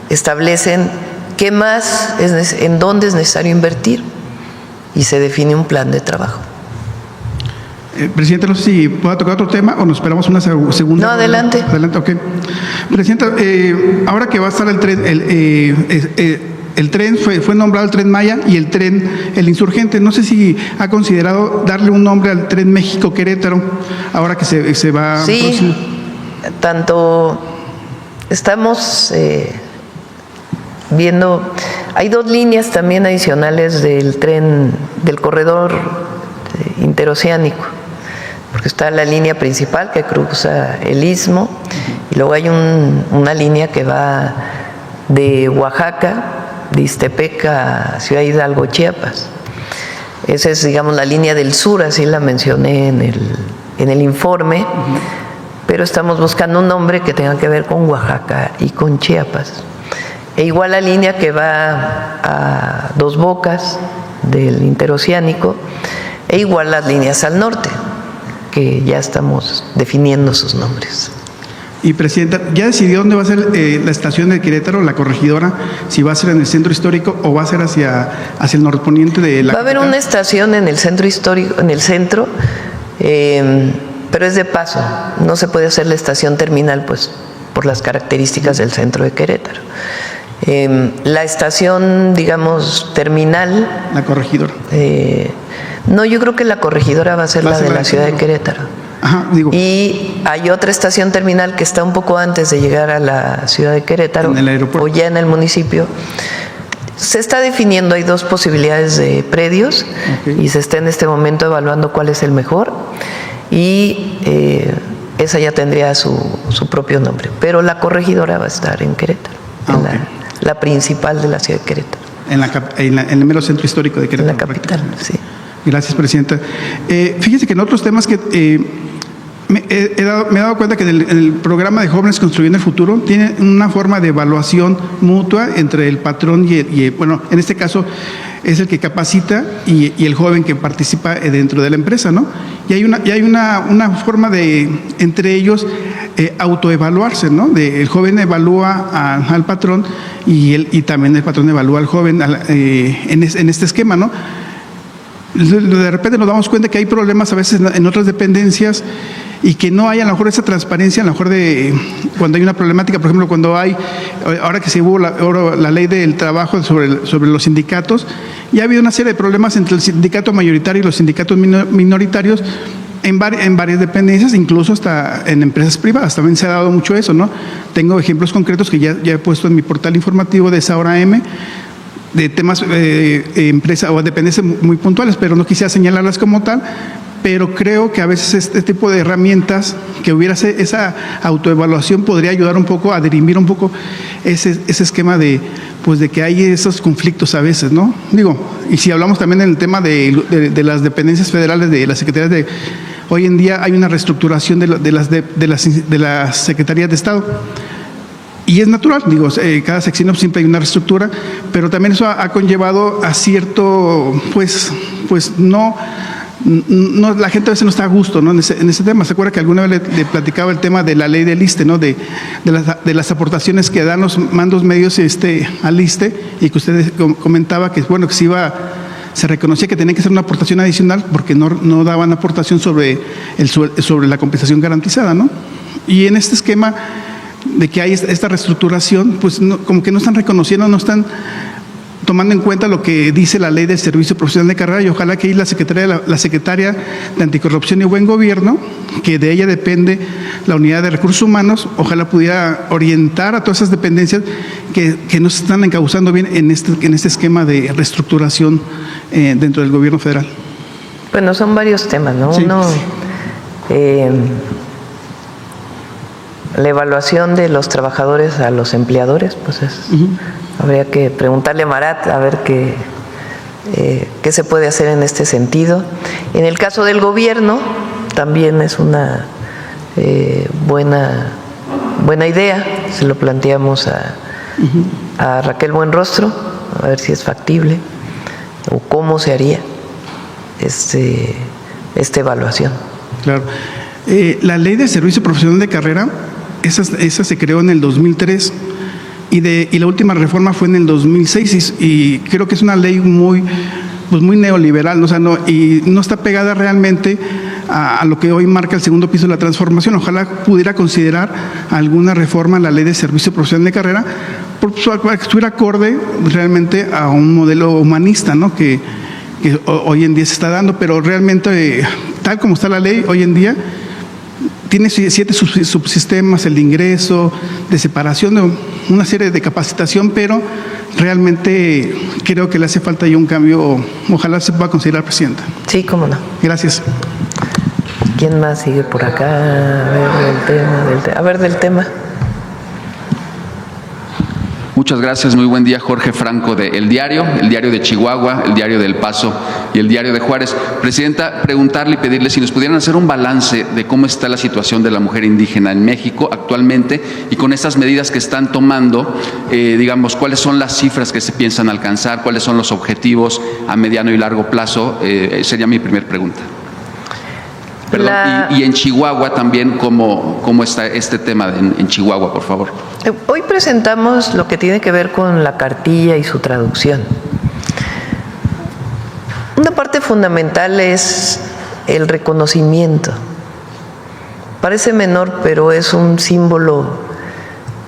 establecen qué más, en dónde es necesario invertir, y se define un plan de trabajo. Presidenta, no sé si pueda tocar otro tema o nos esperamos una segunda. No, adelante. Adelante, ok. Presidenta, ahora que va a estar el tren, el tren fue nombrado el Tren Maya y el tren El Insurgente. No sé si ha considerado darle un nombre al Tren México-Querétaro, ahora que se va. Sí, tanto estamos viendo, hay 2 líneas también adicionales del tren, del corredor interoceánico, porque está la línea principal que cruza el Istmo, y luego hay una línea que va de Oaxaca, de Ixtepec a Ciudad Hidalgo, Chiapas. Esa es, digamos, la línea del sur, así la mencioné en el informe, pero estamos buscando un nombre que tenga que ver con Oaxaca y con Chiapas. E igual la línea que va a Dos Bocas del interoceánico, e igual las líneas al norte, que ya estamos definiendo sus nombres. Y Presidenta, ¿ya decidió dónde va a ser la estación de Querétaro, la corregidora? Si va a ser en el centro histórico o va a ser hacia el norponiente de la Va a haber una estación en el centro histórico, en el centro, pero es de paso. No se puede hacer la estación terminal, pues, por las características del centro de Querétaro. La estación, digamos, terminal. La corregidora. No, yo creo que la corregidora va a ser la de la ciudad de Querétaro. Ajá, digo. Y hay otra estación terminal que está un poco antes de llegar a la ciudad de Querétaro, en el aeropuerto, o ya en el municipio. Se está definiendo, hay 2 posibilidades de predios, y se está en este momento evaluando cuál es el mejor, y esa ya tendría su propio nombre, pero la corregidora va a estar en Querétaro, la principal de la ciudad de Querétaro. En el mero centro histórico de Querétaro. En la capital, sí. Gracias, Presidenta. Fíjese que en otros temas que me he dado cuenta que en el programa de Jóvenes Construyendo el Futuro tiene una forma de evaluación mutua entre el patrón y bueno, en este caso es el que capacita y el joven que participa dentro de la empresa, ¿no? Y hay una forma de, entre ellos, autoevaluarse, ¿no? El joven evalúa al patrón y también el patrón evalúa al joven en este esquema, ¿no? De repente nos damos cuenta que hay problemas a veces en otras dependencias y que no hay a lo mejor esa transparencia, a lo mejor de cuando hay una problemática, por ejemplo, cuando hay, ahora que se hubo la ley del trabajo sobre los sindicatos, y ha habido una serie de problemas entre el sindicato mayoritario y los sindicatos minoritarios en varias dependencias, incluso hasta en empresas privadas, también se ha dado mucho eso, ¿no? Tengo ejemplos concretos que ya he puesto en mi portal informativo de esa hora M, de temas empresa o dependencias muy puntuales, pero no quisiera señalarlas como tal, pero creo que a veces este tipo de herramientas, que hubiera esa autoevaluación, podría ayudar un poco a dirimir un poco ese esquema de que hay esos conflictos a veces, ¿no? Digo, y si hablamos también del tema de las dependencias federales de las secretarías hoy en día hay una reestructuración de las secretarías de Estado. Y es natural, digo, cada sexenio siempre hay una reestructura, pero también eso ha conllevado a cierto, pues no, la gente a veces no está a gusto, ¿no? en ese tema. ¿Se acuerda que alguna vez le platicaba el tema de la ley del ISSSTE, ¿no? de las aportaciones que dan los mandos medios al ISSSTE, y que usted comentaba que, bueno, que se reconocía que tenía que ser una aportación adicional porque no daban aportación sobre la compensación garantizada, ¿no? Y en este esquema de que hay esta reestructuración, pues como que no están reconociendo, no están tomando en cuenta lo que dice la ley del servicio profesional de carrera, y ojalá que ahí la secretaria de Anticorrupción y Buen Gobierno, que de ella depende la unidad de recursos humanos, ojalá pudiera orientar a todas esas dependencias que no se están encauzando bien en este esquema de reestructuración dentro del gobierno federal. Bueno, son varios temas, ¿no? Sí. Uno, la evaluación de los trabajadores a los empleadores, pues habría que preguntarle a Marat a ver qué se puede hacer en este sentido. En el caso del gobierno, también es una buena idea, se lo planteamos a Raquel Buenrostro, a ver si es factible o cómo se haría esta evaluación. Claro. La ley de servicio profesional de carrera, esa se creó en el 2003 y la última reforma fue en el 2006 y creo que es una ley muy neoliberal, ¿no? O sea, y no está pegada realmente a lo que hoy marca el segundo piso de la transformación. Ojalá pudiera considerar alguna reforma en la ley de servicio profesional de carrera para que estuviera acorde realmente a un modelo humanista, ¿no? que hoy en día se está dando, pero realmente tal como está la ley hoy en día, tiene 7 subsistemas, el de ingreso, de separación, una serie de capacitación, pero realmente creo que le hace falta ya un cambio. Ojalá se pueda considerar, presidenta. Sí, cómo no. Gracias. ¿Quién más sigue por acá? A ver, del tema. Muchas gracias, muy buen día. Jorge Franco de El Diario de Chihuahua, El Diario del Paso y El Diario de Juárez. Presidenta, preguntarle y pedirle si nos pudieran hacer un balance de cómo está la situación de la mujer indígena en México actualmente y con estas medidas que están tomando, digamos, cuáles son las cifras que se piensan alcanzar, cuáles son los objetivos a mediano y largo plazo, sería mi primera pregunta. Perdón, y en Chihuahua también, ¿cómo está este tema en Chihuahua, por favor? Hoy presentamos lo que tiene que ver con la cartilla y su traducción. Una parte fundamental es el reconocimiento. Parece menor, pero es un símbolo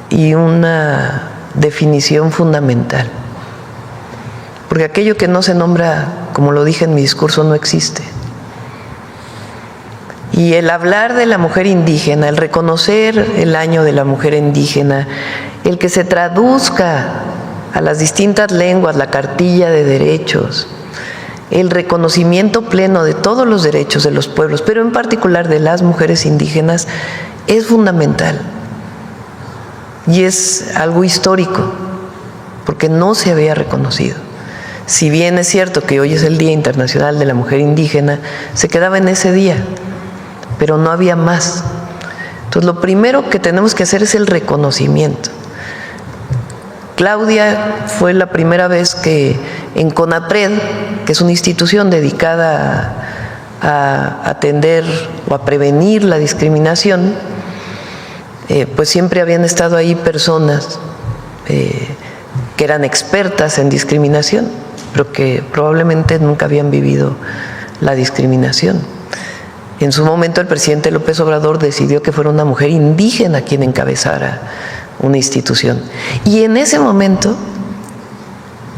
y una definición fundamental. Porque aquello que no se nombra, como lo dije en mi discurso, no existe. Y el hablar de la mujer indígena, el reconocer el año de la mujer indígena, el que se traduzca a las distintas lenguas la cartilla de derechos, el reconocimiento pleno de todos los derechos de los pueblos, pero en particular de las mujeres indígenas, es fundamental. Y es algo histórico, porque no se había reconocido. Si bien es cierto que hoy es el Día Internacional de la Mujer Indígena, se quedaba en ese día, pero no había más. Entonces, lo primero que tenemos que hacer es el reconocimiento. Claudia fue la primera vez que en CONAPRED, que es una institución dedicada a atender o a prevenir la discriminación, pues siempre habían estado ahí personas que eran expertas en discriminación, pero que probablemente nunca habían vivido la discriminación. En su momento el presidente López Obrador decidió que fuera una mujer indígena quien encabezara una institución. Y en ese momento,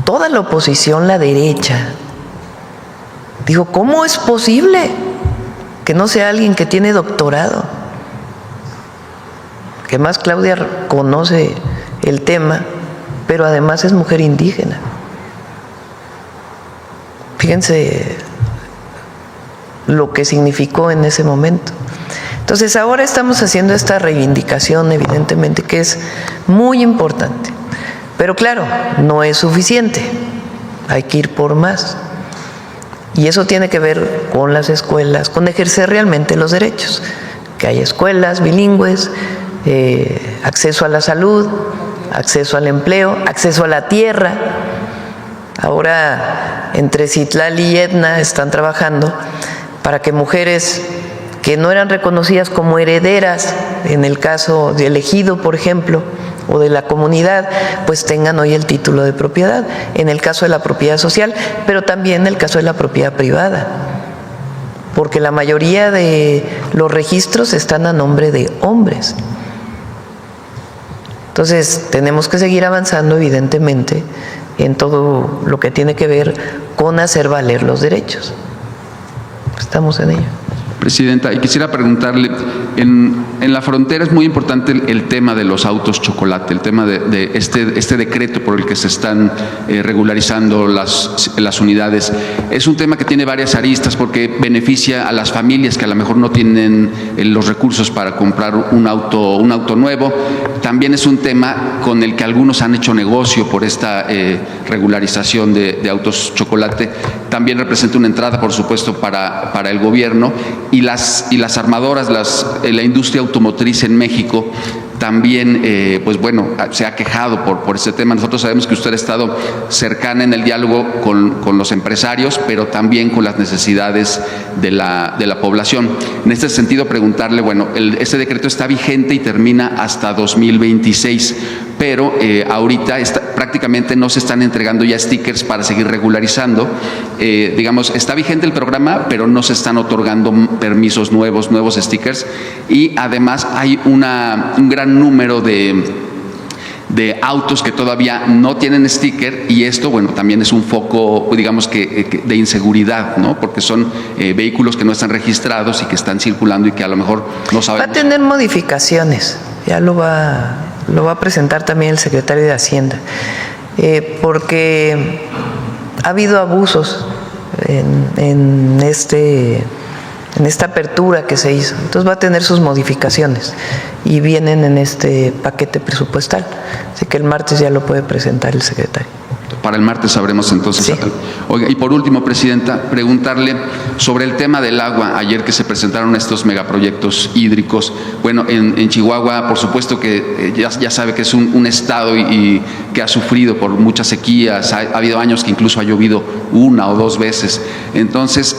toda la oposición, la derecha, dijo, ¿cómo es posible que no sea alguien que tiene doctorado? Que más Claudia conoce el tema, pero además es mujer indígena. Fíjense lo que significó en ese momento. Entonces, ahora estamos haciendo esta reivindicación, evidentemente, que es muy importante. Pero claro, no es suficiente, hay que ir por más. Y eso tiene que ver con las escuelas, con ejercer realmente los derechos, que haya escuelas bilingües, acceso a la salud, acceso al empleo, acceso a la tierra. Ahora entre Citlali y Etna están trabajando para que mujeres que no eran reconocidas como herederas, en el caso de Ejido, por ejemplo, o de la comunidad, pues tengan hoy el título de propiedad, en el caso de la propiedad social, pero también en el caso de la propiedad privada, porque la mayoría de los registros están a nombre de hombres. Entonces, tenemos que seguir avanzando, evidentemente, en todo lo que tiene que ver con hacer valer los derechos. Estamos en ello. Presidenta, y quisiera preguntarle, en la frontera es muy importante el tema de los autos chocolate, el tema de este decreto por el que se están regularizando las unidades. Es un tema que tiene varias aristas porque beneficia a las familias que a lo mejor no tienen los recursos para comprar un auto nuevo. También es un tema con el que algunos han hecho negocio por esta regularización de autos chocolate. También representa una entrada, por supuesto, para el gobierno. Y las armadoras, la industria automotriz en México también, pues bueno, se ha quejado por este tema. Nosotros sabemos que usted ha estado cercana en el diálogo con los empresarios, pero también con las necesidades de la población. En este sentido, preguntarle, bueno, este decreto está vigente y termina hasta 2026, pero ahorita prácticamente no se están entregando ya stickers para seguir regularizando. Digamos, está vigente el programa, pero no se están otorgando permisos nuevos stickers, y además hay un gran número de autos que todavía no tienen sticker, y esto, bueno, también es un foco, digamos, que de inseguridad, ¿no? Porque son vehículos que no están registrados y que están circulando y que a lo mejor no sabemos. Va a tener modificaciones, ya lo va a presentar también el secretario de Hacienda, porque ha habido abusos en esta apertura que se hizo. Entonces va a tener sus modificaciones y vienen en este paquete presupuestal. Así que el martes ya lo puede presentar el secretario. Para el martes sabremos entonces. Sí. Oiga, y por último, Presidenta, preguntarle sobre el tema del agua. Ayer que se presentaron estos megaproyectos hídricos, bueno, en Chihuahua, por supuesto que ya sabe que es un estado y que ha sufrido por muchas sequías. Ha habido años que incluso ha llovido 1 o 2 veces. Entonces,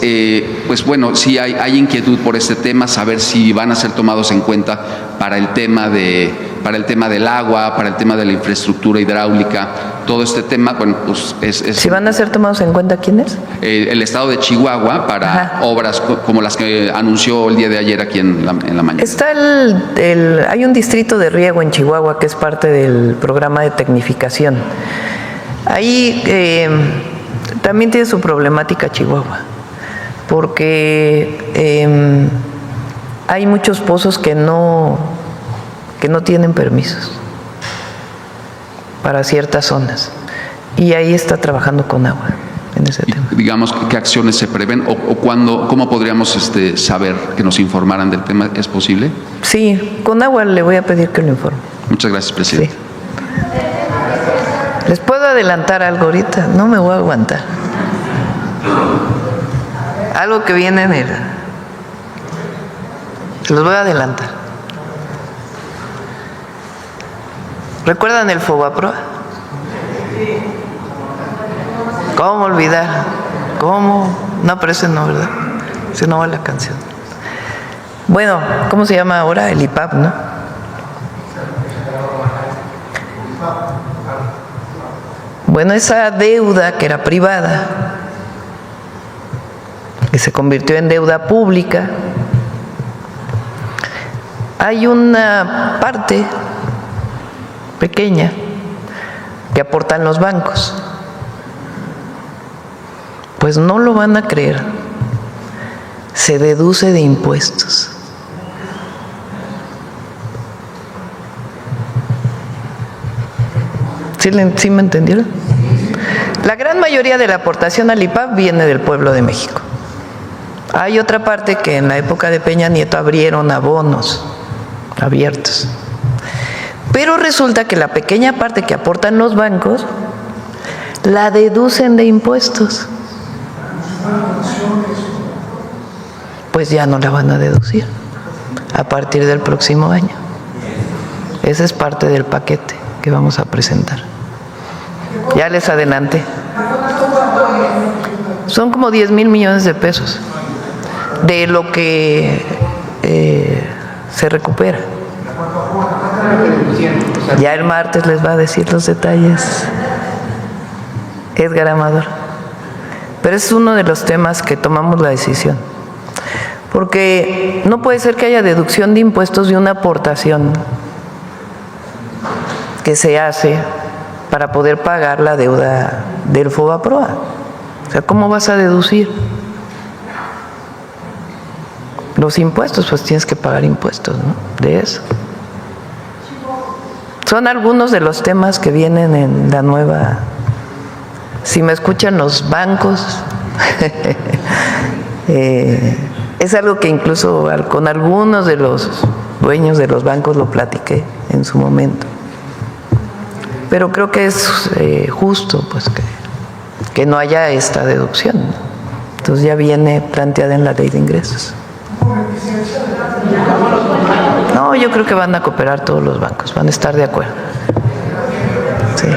pues bueno, sí hay inquietud por este tema, saber si van a ser tomados en cuenta para el tema del agua, para el tema de la infraestructura hidráulica, todo este tema, bueno, pues ¿Si van a ser tomados en cuenta quiénes? El estado de Chihuahua para obras como las que anunció el día de ayer aquí en la mañana. Está hay un distrito de riego en Chihuahua que es parte del programa de tecnificación. Ahí también tiene su problemática Chihuahua, porque hay muchos pozos que no tienen permisos para ciertas zonas, y ahí está trabajando con agua en ese tema. Digamos, ¿qué acciones se prevén o cómo podríamos saber, que nos informaran del tema? ¿Es posible? Sí, con agua le voy a pedir que lo informe. Muchas gracias, Presidente. Sí. ¿Les puedo adelantar algo ahorita? No me voy a aguantar. Algo que viene en él. Se los voy a adelantar. ¿Recuerdan el Fobaproa? ¿Cómo olvidar? ¿Cómo? No, pero ese no, ¿verdad? Ese no va la canción. Bueno, ¿cómo se llama ahora? El IPAP, ¿no? Bueno, esa deuda que era privada, que se convirtió en deuda pública, hay una parte pequeña que aportan los bancos. Pues no lo van a creer, se deduce de impuestos. ¿Sí me entendieron? La gran mayoría de la aportación al IPAP viene del pueblo de México. Hay otra parte que en la época de Peña Nieto abrieron abonos abiertos. Pero resulta que la pequeña parte que aportan los bancos la deducen de impuestos. pues ya no la van a deducir a partir del próximo año. Ese es parte del paquete que vamos a presentar. Ya les adelanté. Son como 10,000 millones de pesos de lo que se recupera. Ya el martes les va a decir los detalles Edgar Amador. Pero es uno de los temas que tomamos la decisión. Porque no puede ser que haya deducción de impuestos de una aportación que se hace para poder pagar la deuda del FOBAPROA. O sea, ¿cómo vas a deducir los impuestos? Pues tienes que pagar impuestos, ¿no? De eso. Son algunos de los temas que vienen en la nueva. Si me escuchan los bancos, es algo que incluso con algunos de los dueños de los bancos lo platiqué en su momento. Pero creo que es justo pues que no haya esta deducción. Entonces ya viene planteada en la ley de ingresos. No, yo creo que van a cooperar todos los bancos, van a estar de acuerdo. Sí.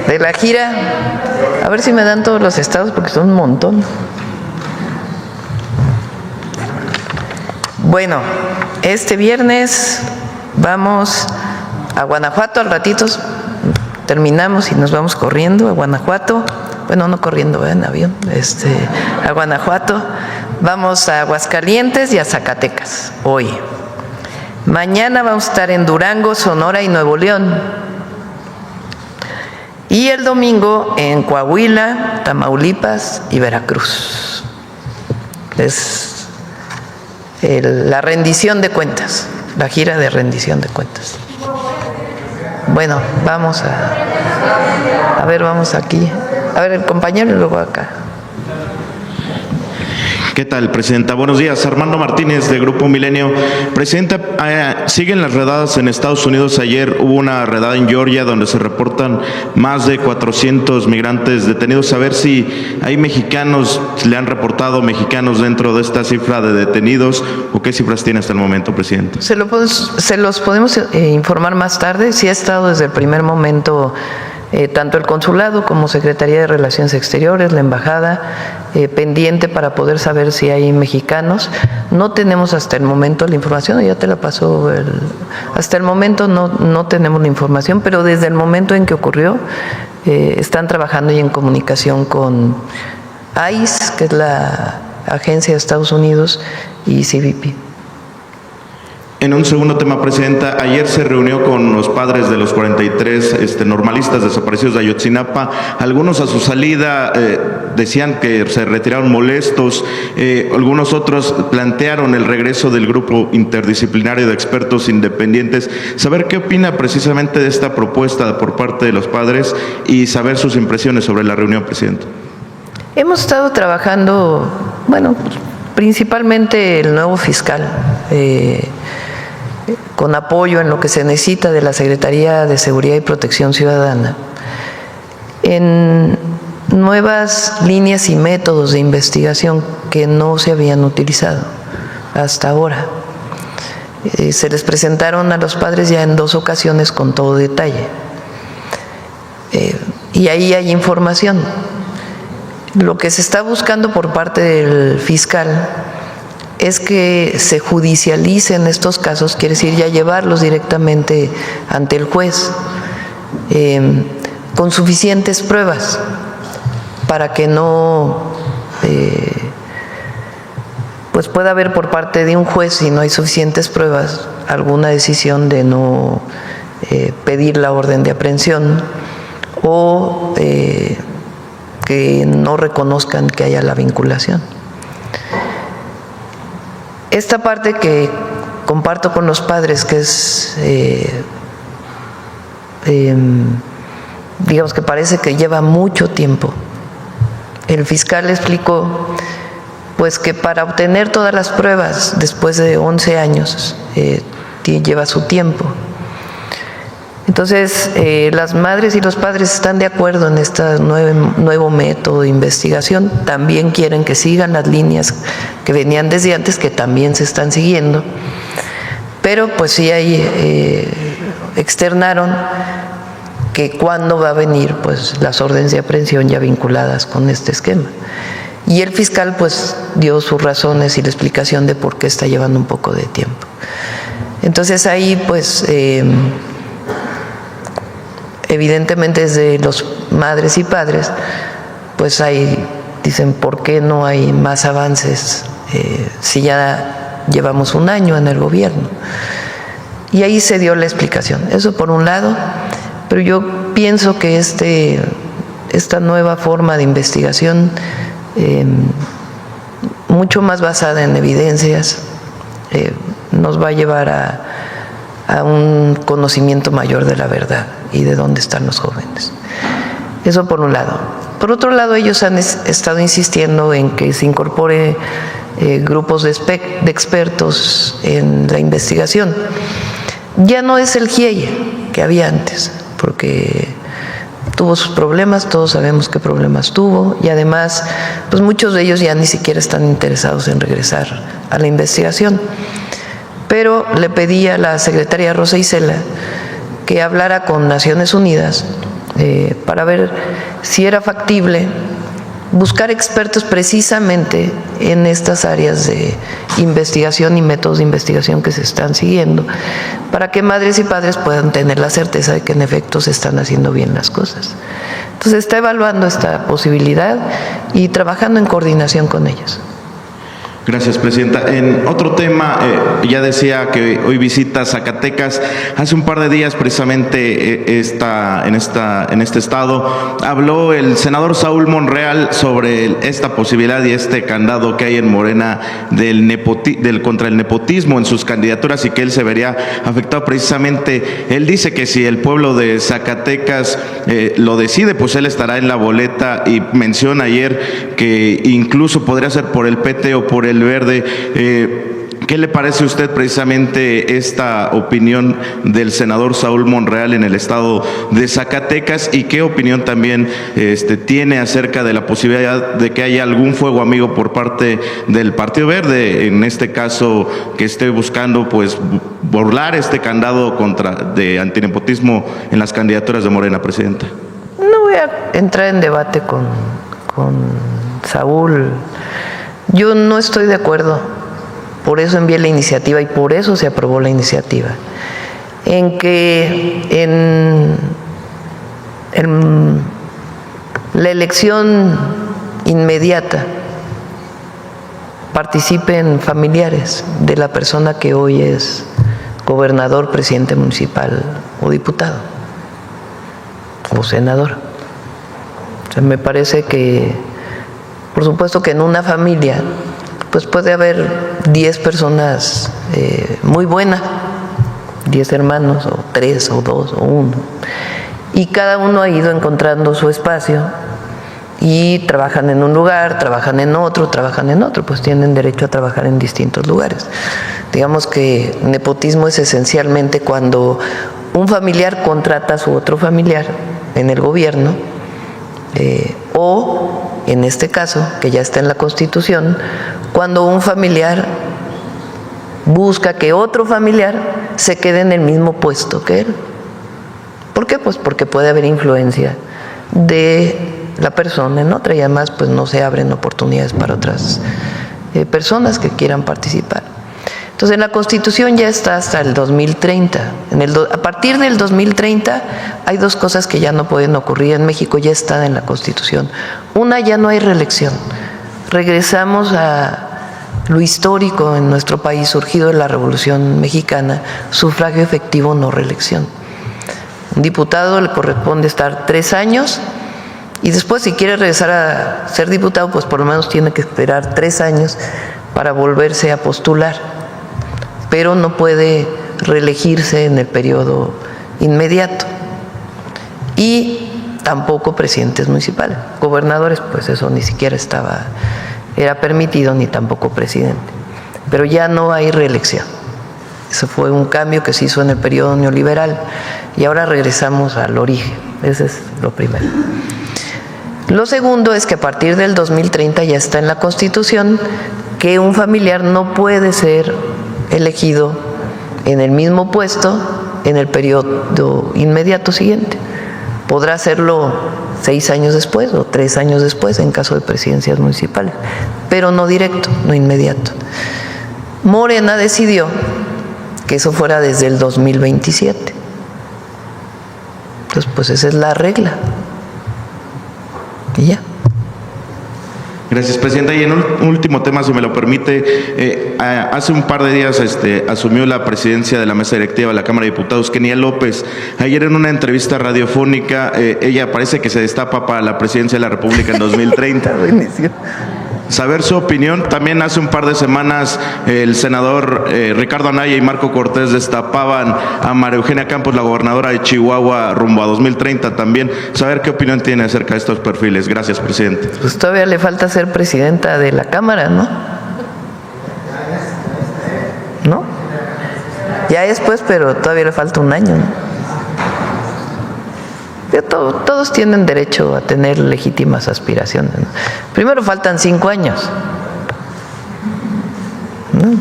De la gira, a ver si me dan todos los estados porque son un montón. Bueno, este viernes vamos a Guanajuato, al ratito terminamos y nos vamos corriendo a Guanajuato. Bueno, no corriendo, en avión, a Guanajuato. Vamos a Aguascalientes y a Zacatecas hoy. Mañana vamos a estar en Durango, Sonora y Nuevo León. Y el domingo en Coahuila, Tamaulipas y Veracruz. Es la rendición de cuentas, la gira de rendición de cuentas. Bueno, vamos a ver, vamos aquí. A ver, el compañero y luego acá. ¿Qué tal, Presidenta? Buenos días. Armando Martínez, de Grupo Milenio. Presidenta, siguen las redadas en Estados Unidos. Ayer hubo una redada en Georgia donde se reportan más de 400 migrantes detenidos. Saber si hay mexicanos, le han reportado mexicanos dentro de esta cifra de detenidos o qué cifras tiene hasta el momento, Presidenta. Se los podemos informar más tarde. Sí ha estado desde el primer momento tanto el consulado como Secretaría de Relaciones Exteriores, la embajada, pendiente para poder saber si hay mexicanos. No tenemos hasta el momento la información, ya te la pasó, hasta el momento no tenemos la información, pero desde el momento en que ocurrió, están trabajando y en comunicación con ICE, que es la agencia de Estados Unidos, y CBP. En un segundo tema, Presidenta, ayer se reunió con los padres de los 43 normalistas desaparecidos de Ayotzinapa. Algunos a su salida decían que se retiraron molestos, algunos otros plantearon el regreso del grupo interdisciplinario de expertos independientes. Saber qué opina precisamente de esta propuesta por parte de los padres y saber sus impresiones sobre la reunión, Presidenta. Hemos estado trabajando, bueno, principalmente el nuevo fiscal, con apoyo en lo que se necesita de la Secretaría de Seguridad y Protección Ciudadana, en nuevas líneas y métodos de investigación que no se habían utilizado hasta ahora. Se les presentaron a los padres ya en 2 ocasiones con todo detalle. Y ahí hay información. Lo que se está buscando por parte del fiscal es que se judicialicen estos casos, quiere decir ya llevarlos directamente ante el juez con suficientes pruebas para que no pues pueda haber por parte de un juez, si no hay suficientes pruebas, alguna decisión de no pedir la orden de aprehensión o que no reconozcan que haya la vinculación. Esta parte que comparto con los padres, que es, digamos que parece que lleva mucho tiempo. El fiscal explicó, pues que para obtener todas las pruebas después de 11 años lleva su tiempo. Entonces, las madres y los padres están de acuerdo en este nuevo método de investigación. También quieren que sigan las líneas que venían desde antes, que también se están siguiendo. Pero pues sí externaron que cuándo va a venir pues las órdenes de aprehensión ya vinculadas con este esquema. Y el fiscal pues dio sus razones y la explicación de por qué está llevando un poco de tiempo. Entonces ahí pues evidentemente desde los madres y padres pues dicen por qué no hay más avances si ya llevamos un año en el gobierno. Y ahí se dio la explicación. Eso por un lado, pero yo pienso que esta nueva forma de investigación mucho más basada en evidencias nos va a llevar a un conocimiento mayor de la verdad y de dónde están los jóvenes. Eso por un lado. Por otro lado, ellos han estado insistiendo en que se incorpore grupos de expertos en la investigación. Ya no es el GIEI que había antes, porque tuvo sus problemas, todos sabemos qué problemas tuvo, y además, pues muchos de ellos ya ni siquiera están interesados en regresar a la investigación. Pero le pedí a la secretaria Rosa Isela que hablara con Naciones Unidas para ver si era factible buscar expertos precisamente en estas áreas de investigación y métodos de investigación que se están siguiendo, para que madres y padres puedan tener la certeza de que en efecto se están haciendo bien las cosas. Entonces está evaluando esta posibilidad y trabajando en coordinación con ellos. Gracias, Presidenta. En otro tema, ya decía que hoy visita Zacatecas. Hace un par de días, precisamente, en este estado, habló el senador Saúl Monreal sobre esta posibilidad y este candado que hay en Morena contra el nepotismo en sus candidaturas y que él se vería afectado precisamente. Él dice que si el pueblo de Zacatecas lo decide, pues él estará en la boleta, y menciona ayer que incluso podría ser por el PT o por el Verde. ¿Qué le parece a usted precisamente esta opinión del senador Saúl Monreal en el estado de Zacatecas, y qué opinión también tiene acerca de la posibilidad de que haya algún fuego amigo por parte del Partido Verde, en este caso que esté buscando pues burlar este candado de antinepotismo en las candidaturas de Morena, Presidenta? No voy a entrar en debate con Saúl. Yo no estoy de acuerdo, por eso envié la iniciativa y por eso se aprobó la iniciativa, en que en la elección inmediata participen familiares de la persona que hoy es gobernador, presidente municipal o diputado o senador. O sea, me parece que por supuesto que en una familia pues puede haber 10 personas muy buenas, 10 hermanos, o 3, o 2, o 1, y cada uno ha ido encontrando su espacio y trabajan en un lugar, trabajan en otro, pues tienen derecho a trabajar en distintos lugares. Digamos que nepotismo es esencialmente cuando un familiar contrata a su otro familiar en el gobierno, o en este caso, que ya está en la Constitución, cuando un familiar busca que otro familiar se quede en el mismo puesto que él. ¿Por qué? Pues porque puede haber influencia de la persona en otra, y además pues no se abren oportunidades para otras personas que quieran participar. Entonces en la Constitución ya está hasta el 2030. A partir del 2030 hay dos cosas que ya no pueden ocurrir en México, ya está en la Constitución. Una, ya no hay reelección. Regresamos a lo histórico en nuestro país, surgido de la Revolución Mexicana: sufragio efectivo, no reelección. Un diputado le corresponde estar 3 años, y después, si quiere regresar a ser diputado, pues por lo menos tiene que esperar 3 años para volverse a postular, pero no puede reelegirse en el periodo inmediato. Y tampoco presidentes municipales. Gobernadores, pues eso ni siquiera era permitido, ni tampoco presidente. Pero ya no hay reelección. Eso fue un cambio que se hizo en el periodo neoliberal. y ahora regresamos al origen. Ese es lo primero. Lo segundo es que a partir del 2030 ya está en la Constitución que un familiar no puede ser elegido en el mismo puesto en el periodo inmediato siguiente. Podrá hacerlo 6 años después o 3 años después en caso de presidencias municipales, pero no directo, no inmediato. Morena decidió que eso fuera desde el 2027. Entonces, pues esa es la regla. Y ya. Gracias, Presidenta. Y en un último tema, si me lo permite, hace un par de días asumió la presidencia de la mesa directiva de la Cámara de Diputados, Kenia López. Ayer en una entrevista radiofónica, ella parece que se destapa para la presidencia de la República en 2030. Saber su opinión. También hace un par de semanas el senador Ricardo Anaya y Marco Cortés destapaban a María Eugenia Campos, la gobernadora de Chihuahua, rumbo a 2030 también. Saber qué opinión tiene acerca de estos perfiles. Gracias, presidente. Pues todavía le falta ser presidenta de la Cámara, ¿no? ¿No? Ya después, pero todavía le falta un año, ¿no? Todos tienen derecho a tener legítimas aspiraciones, ¿no? Primero faltan 5 años. ¿No?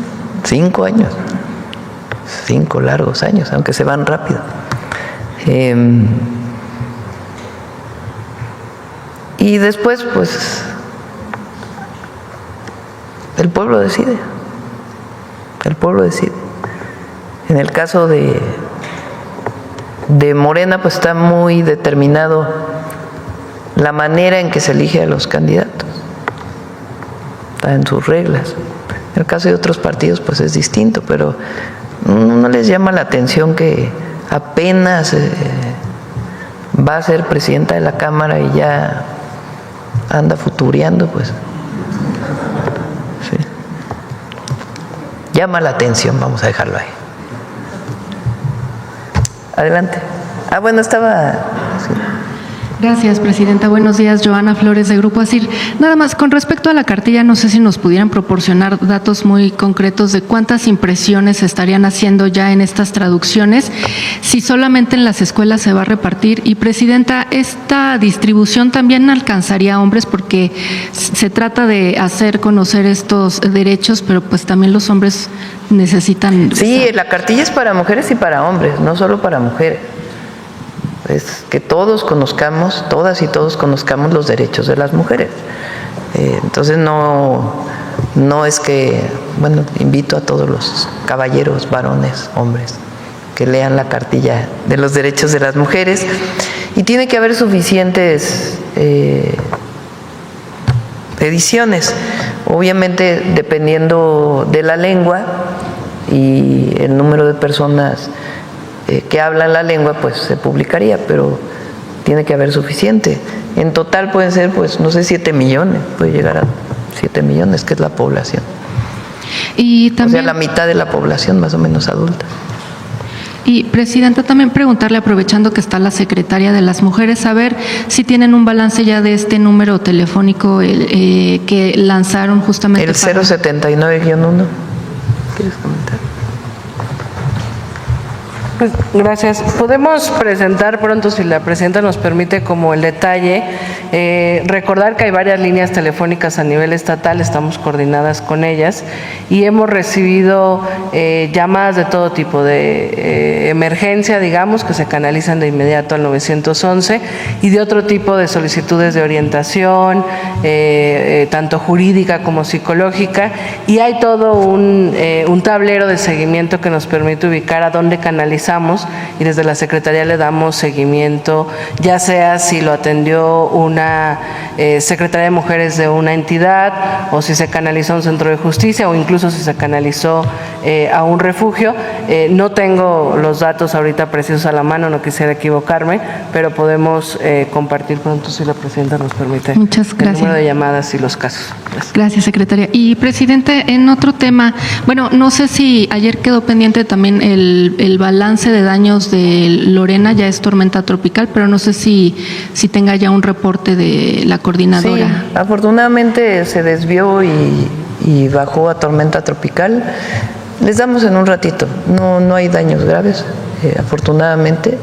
5 años. 5 largos años, aunque se van rápido. Y después, pues, el pueblo decide. El pueblo decide. En el caso de Morena, pues está muy determinado la manera en que se elige a los candidatos. Está en sus reglas. En el caso de otros partidos, pues es distinto, pero no les llama la atención que apenas va a ser presidenta de la Cámara y ya anda futureando, pues. Sí. Llama la atención, vamos a dejarlo ahí. Adelante. Bueno, estaba... Sí. Gracias, Presidenta. Buenos días, Joana Flores, de Grupo ASIR. Nada más, con respecto a la cartilla, no sé si nos pudieran proporcionar datos muy concretos de cuántas impresiones se estarían haciendo ya en estas traducciones, si solamente en las escuelas se va a repartir. Y, Presidenta, ¿esta distribución también alcanzaría a hombres? Porque se trata de hacer conocer estos derechos, pero pues también los hombres necesitan... Sí, la cartilla es para mujeres y para hombres, no solo para mujeres. Es que todos conozcamos, todas y todos conozcamos los derechos de las mujeres. Entonces no es que, bueno, invito a todos los caballeros, varones, hombres, que lean la cartilla de los derechos de las mujeres, y tiene que haber suficientes ediciones, obviamente dependiendo de la lengua y el número de personas que hablan la lengua, pues se publicaría, pero tiene que haber suficiente. En total pueden ser, pues, no sé, 7 millones, puede llegar a 7 millones, que es la población. Y también, o sea, la mitad de la población más o menos adulta. Y, Presidenta, también preguntarle, aprovechando que está la Secretaria de las Mujeres, saber si tienen un balance ya de este número telefónico que lanzaron justamente. El 079-1. ¿Quieres comentar? Pues, gracias. Podemos presentar pronto, si la Presidenta nos permite, como el detalle. Recordar que hay varias líneas telefónicas a nivel estatal, estamos coordinadas con ellas y hemos recibido llamadas de todo tipo, de emergencia, digamos, que se canalizan de inmediato al 911, y de otro tipo de solicitudes de orientación, tanto jurídica como psicológica, y hay todo un tablero de seguimiento que nos permite ubicar a dónde canalizar, y desde la Secretaría le damos seguimiento, ya sea si lo atendió una Secretaría de Mujeres de una entidad, o si se canalizó a un centro de justicia, o incluso si se canalizó a un refugio. No tengo los datos ahorita precisos a la mano, no quisiera equivocarme, pero podemos compartir pronto, si la Presidenta nos permite. Muchas gracias. El número de llamadas y los casos. Gracias, Secretaria. Y, Presidente, en otro tema, bueno, no sé si ayer quedó pendiente también el balance de daños de Lorena, ya es tormenta tropical, pero no sé si tenga ya un reporte de la coordinadora. Sí, afortunadamente se desvió y bajó a tormenta tropical. Les damos en un ratito, no hay daños graves. afortunadamente,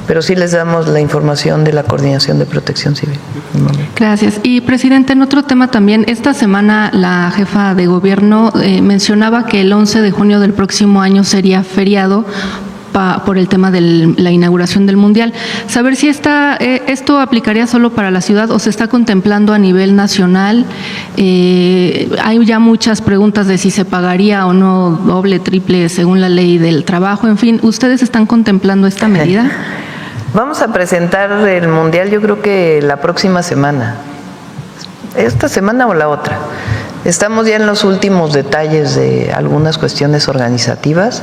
pero sí les damos la información de la Coordinación de Protección Civil. Gracias. Y, presidente, en otro tema también, esta semana la jefa de gobierno mencionaba que el 11 de junio del próximo año sería feriado por el tema de la inauguración del Mundial. Saber si esto aplicaría solo para la ciudad o se está contemplando a nivel nacional. Hay ya muchas preguntas de si se pagaría o no doble, triple, según la ley del trabajo. En fin, ¿ustedes están contemplando esta medida? Vamos a presentar el Mundial, yo creo que la próxima semana. Esta semana o la otra. Estamos ya en los últimos detalles de algunas cuestiones organizativas.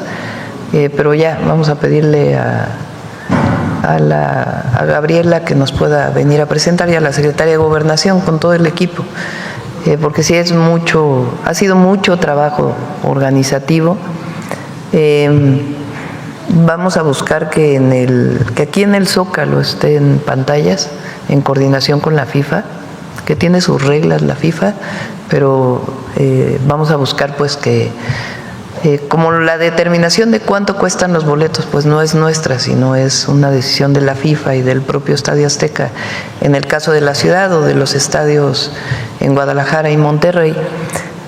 Pero ya vamos a pedirle a Gabriela que nos pueda venir a presentar, y a la Secretaria de Gobernación con todo el equipo, porque sí ha sido mucho trabajo organizativo. Vamos a buscar que aquí en el Zócalo estén pantallas en coordinación con la FIFA, que tiene sus reglas la FIFA, pero vamos a buscar pues que como la determinación de cuánto cuestan los boletos, pues no es nuestra, sino es una decisión de la FIFA y del propio Estadio Azteca, en el caso de la ciudad o de los estadios en Guadalajara y Monterrey.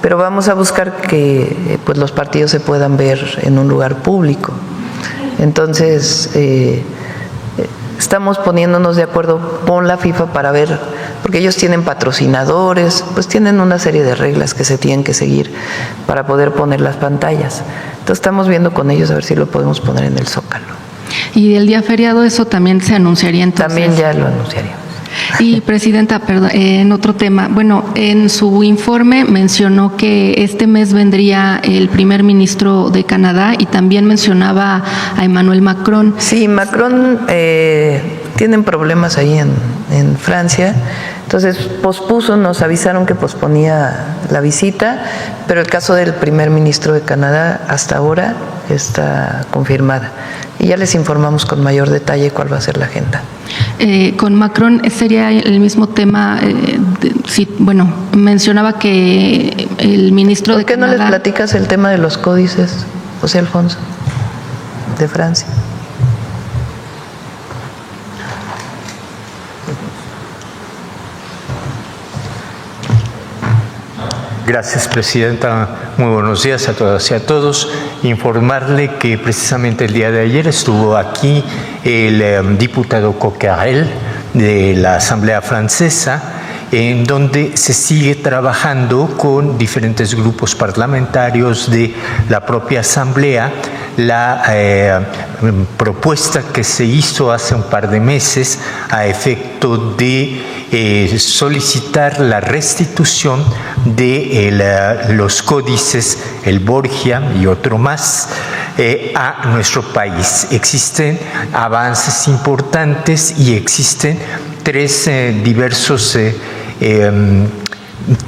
Pero vamos a buscar que pues los partidos se puedan ver en un lugar público. Entonces, estamos poniéndonos de acuerdo con la FIFA para ver, porque ellos tienen patrocinadores, pues tienen una serie de reglas que se tienen que seguir para poder poner las pantallas. Entonces estamos viendo con ellos a ver si lo podemos poner en el Zócalo. ¿Y el día feriado eso también se anunciaría entonces? También ya lo anunciaríamos. Y, presidenta, perdón, en otro tema, bueno, en su informe mencionó que este mes vendría el primer ministro de Canadá y también mencionaba a Emmanuel Macron. Sí, Macron tienen problemas ahí en Francia, entonces nos avisaron que posponía la visita, pero el caso del primer ministro de Canadá hasta ahora está confirmada. Y ya les informamos con mayor detalle cuál va a ser la agenda. Con Macron sería el mismo tema. Mencionaba que el ministro de Canadá… ¿Por qué no les platicas el tema de los códices, José Alfonso, de Francia? Gracias, presidenta. Muy buenos días a todas y a todos. Informarle que precisamente el día de ayer estuvo aquí el diputado Coquerel de la Asamblea Francesa, en donde se sigue trabajando con diferentes grupos parlamentarios de la propia Asamblea. La propuesta que se hizo hace un par de meses a efecto de solicitar la restitución de los códices, el Borgia y otro más, a nuestro país. Existen avances importantes y existen tres diversos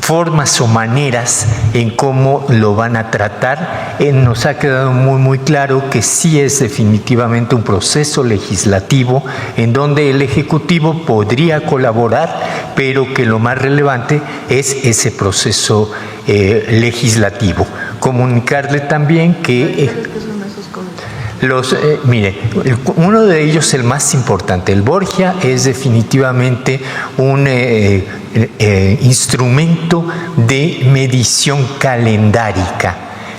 formas o maneras en cómo lo van a tratar. Nos ha quedado muy claro que sí es definitivamente un proceso legislativo en donde el Ejecutivo podría colaborar, pero que lo más relevante es ese proceso legislativo. Comunicarle también que mire, uno de ellos, el más importante, el Borgia, es definitivamente un instrumento de medición calendárica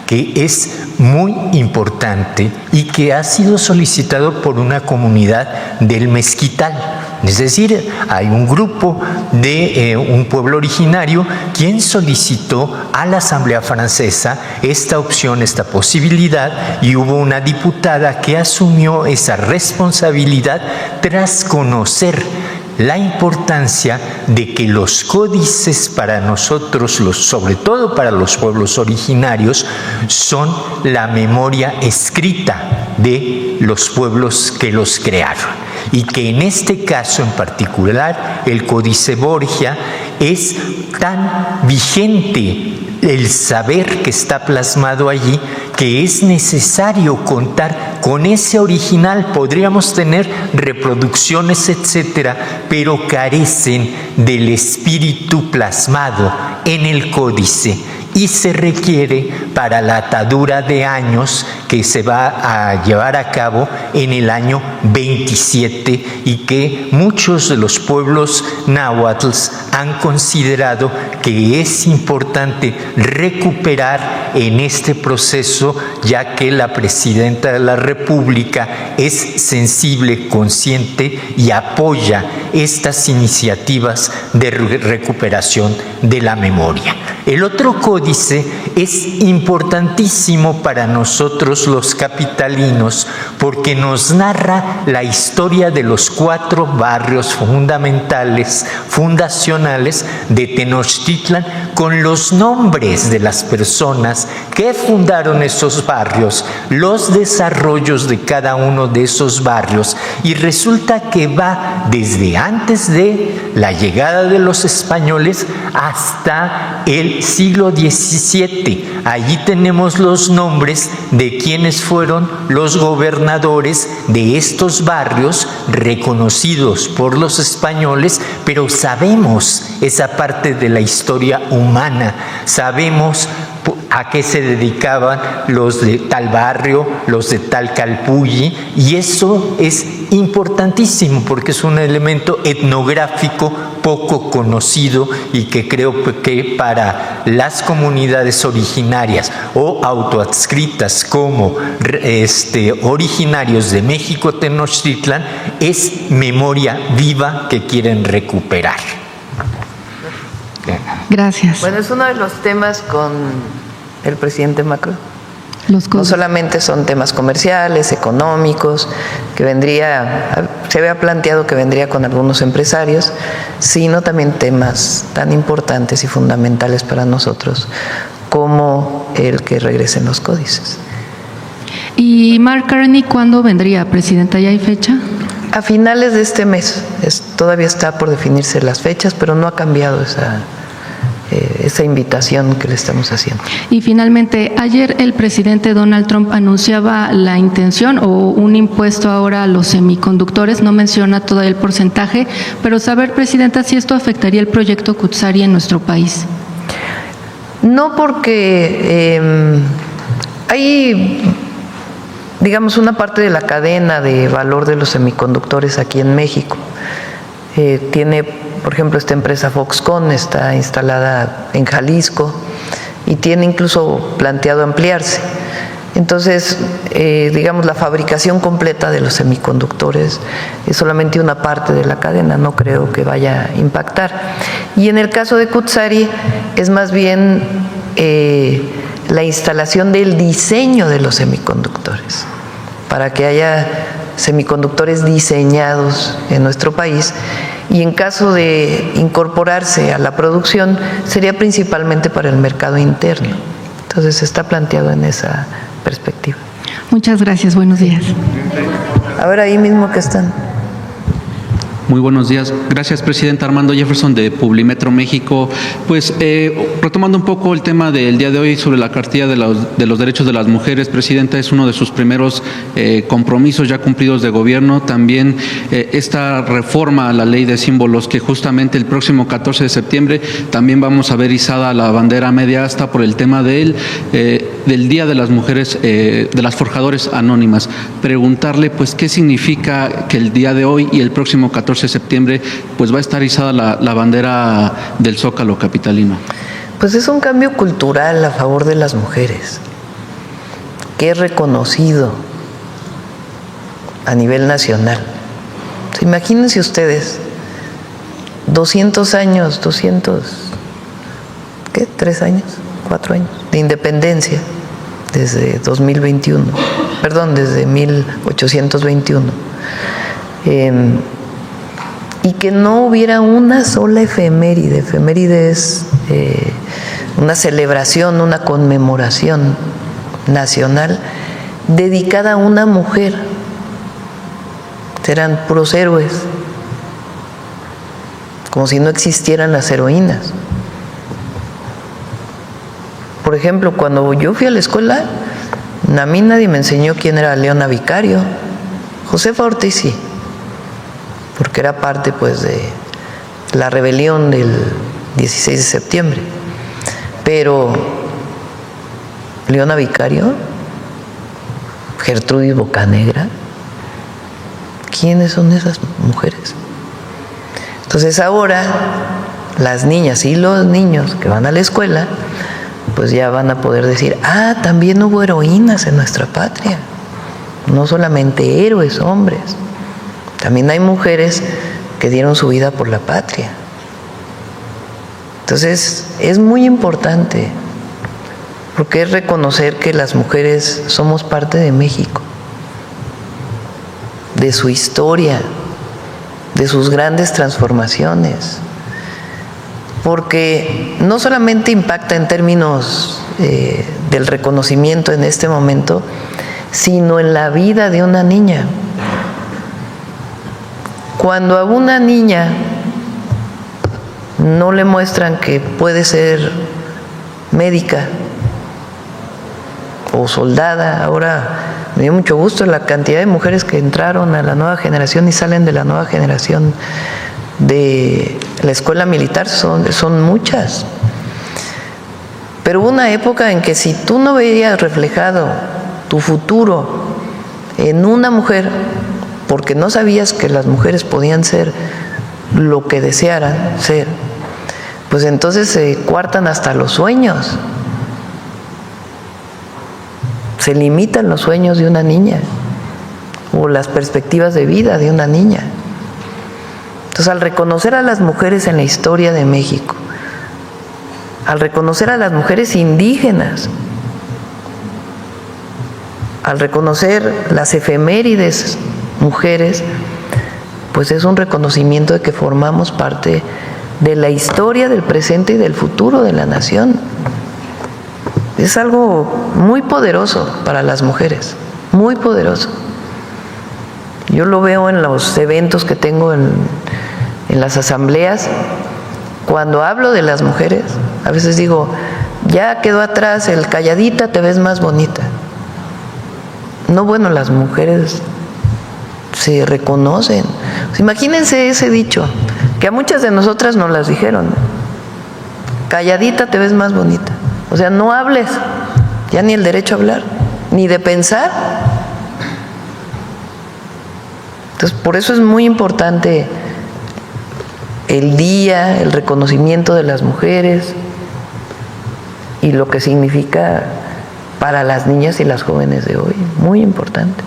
que es muy importante y que ha sido solicitado por una comunidad del Mezquital. Es decir, hay un grupo de un pueblo originario quien solicitó a la Asamblea Francesa esta opción, esta posibilidad, y hubo una diputada que asumió esa responsabilidad tras conocer la importancia de que los códices para nosotros, sobre todo para los pueblos originarios, son la memoria escrita de los pueblos que los crearon. Y que en este caso en particular, el Códice Borgia es tan vigente el saber que está plasmado allí, que es necesario contar con ese original. Podríamos tener reproducciones, etcétera, pero carecen del espíritu plasmado en el códice. Y se requiere para la atadura de años que se va a llevar a cabo en el año 27 y que muchos de los pueblos náhuatl han considerado que es importante recuperar en este proceso, ya que la presidenta de la República es sensible, consciente y apoya estas iniciativas de recuperación de la memoria. El otro códice es importantísimo para nosotros los capitalinos porque nos narra la historia de los 4 barrios fundamentales, fundacionales de Tenochtitlan, con los nombres de las personas que fundaron esos barrios, los desarrollos de cada uno de esos barrios, y resulta que va desde antes de la llegada de los españoles hasta el siglo XVII. Allí tenemos los nombres de quienes fueron los gobernadores de estos barrios reconocidos por los españoles, pero sabemos esa parte de la historia humana, sabemos a qué se dedicaban los de tal barrio, los de tal Calpulli, y eso es importantísimo porque es un elemento etnográfico poco conocido y que creo que para las comunidades originarias o autoadscritas como originarios de México Tenochtitlan es memoria viva que quieren recuperar. Gracias. Bueno, es uno de los temas con el presidente Macron. No solamente son temas comerciales, económicos, que se había planteado que vendría con algunos empresarios, sino también temas tan importantes y fundamentales para nosotros como el que regresen los códices. ¿Y Mark Carney cuándo vendría, presidenta? ¿Ya hay fecha? A finales de este mes. Todavía está por definirse las fechas, pero no ha cambiado esa invitación que le estamos haciendo. Y finalmente, ayer el presidente Donald Trump anunciaba la intención o un impuesto ahora a los semiconductores, no menciona todavía el porcentaje, pero saber, presidenta, si esto afectaría el proyecto Cutzari en nuestro país. No, porque hay, digamos, una parte de la cadena de valor de los semiconductores aquí en México. Tiene, por ejemplo, esta empresa Foxconn está instalada en Jalisco y tiene incluso planteado ampliarse. Entonces, digamos, la fabricación completa de los semiconductores es solamente una parte de la cadena, no creo que vaya a impactar. Y en el caso de Cutzari es más bien la instalación del diseño de los semiconductores, para que haya semiconductores diseñados en nuestro país, y en caso de incorporarse a la producción sería principalmente para el mercado interno. Entonces está planteado en esa perspectiva. Muchas gracias, buenos días. A ver, ahí mismo que están. Muy buenos días. Gracias, presidenta. Armando Jefferson de Publimetro México. Pues retomando un poco el tema del día de hoy sobre la cartilla de los derechos de las mujeres, presidenta, es uno de sus primeros compromisos ya cumplidos de gobierno. También esta reforma a la ley de símbolos, que justamente el próximo 14 de septiembre también vamos a ver izada la bandera media asta por el tema del Día de las Mujeres, de las Forjadores Anónimas. Preguntarle, pues, qué significa que el día de hoy y el próximo 14 de septiembre pues va a estar izada la bandera del Zócalo capitalino. Pues es un cambio cultural a favor de las mujeres, que es reconocido a nivel nacional. Imagínense ustedes, 200 años, 3 años, 4 años de independencia, desde 2021, perdón, desde 1821. Y que no hubiera una sola efeméride. Efeméride es una celebración, una conmemoración nacional dedicada a una mujer. Serán puros héroes, como si no existieran las heroínas. Por ejemplo, cuando yo fui a la escuela, a mí nadie me enseñó quién era Leona Vicario. Josefa Ortiz sí, porque era parte pues de la rebelión del 16 de septiembre. Pero Leona Vicario, Gertrudis Bocanegra. ¿Quiénes son esas mujeres? Entonces ahora las niñas y los niños que van a la escuela, pues ya van a poder decir, también hubo heroínas en nuestra patria, no solamente héroes, hombres, también hay mujeres que dieron su vida por la patria. Entonces es muy importante, porque es reconocer que las mujeres somos parte de México, de su historia, de sus grandes transformaciones, porque no solamente impacta en términos del reconocimiento en este momento, sino en la vida de una niña. Cuando a una niña no le muestran que puede ser médica o soldada, ahora me dio mucho gusto la cantidad de mujeres que entraron a la nueva generación y salen de la nueva generación de la escuela militar, son muchas. Pero hubo una época en que si tú no veías reflejado tu futuro en una mujer, porque no sabías que las mujeres podían ser lo que desearan ser, pues entonces se coartan hasta los sueños. Se limitan los sueños de una niña o las perspectivas de vida de una niña. Entonces, al reconocer a las mujeres en la historia de México, al reconocer a las mujeres indígenas, al reconocer las efemérides mujeres, pues es un reconocimiento de que formamos parte de la historia, del presente y del futuro de la nación. Es algo muy poderoso para las mujeres, muy poderoso. Yo lo veo en los eventos que tengo en las asambleas. Cuando hablo de las mujeres, a veces digo, ya quedó atrás el calladita, te ves más bonita. No, bueno, las mujeres se reconocen. Pues imagínense ese dicho, que a muchas de nosotras nos las dijeron. Calladita te ves más bonita. O sea, no hables, ya ni el derecho a hablar, ni de pensar. Entonces, por eso es muy importante el día, el reconocimiento de las mujeres y lo que significa para las niñas y las jóvenes de hoy. Muy importante.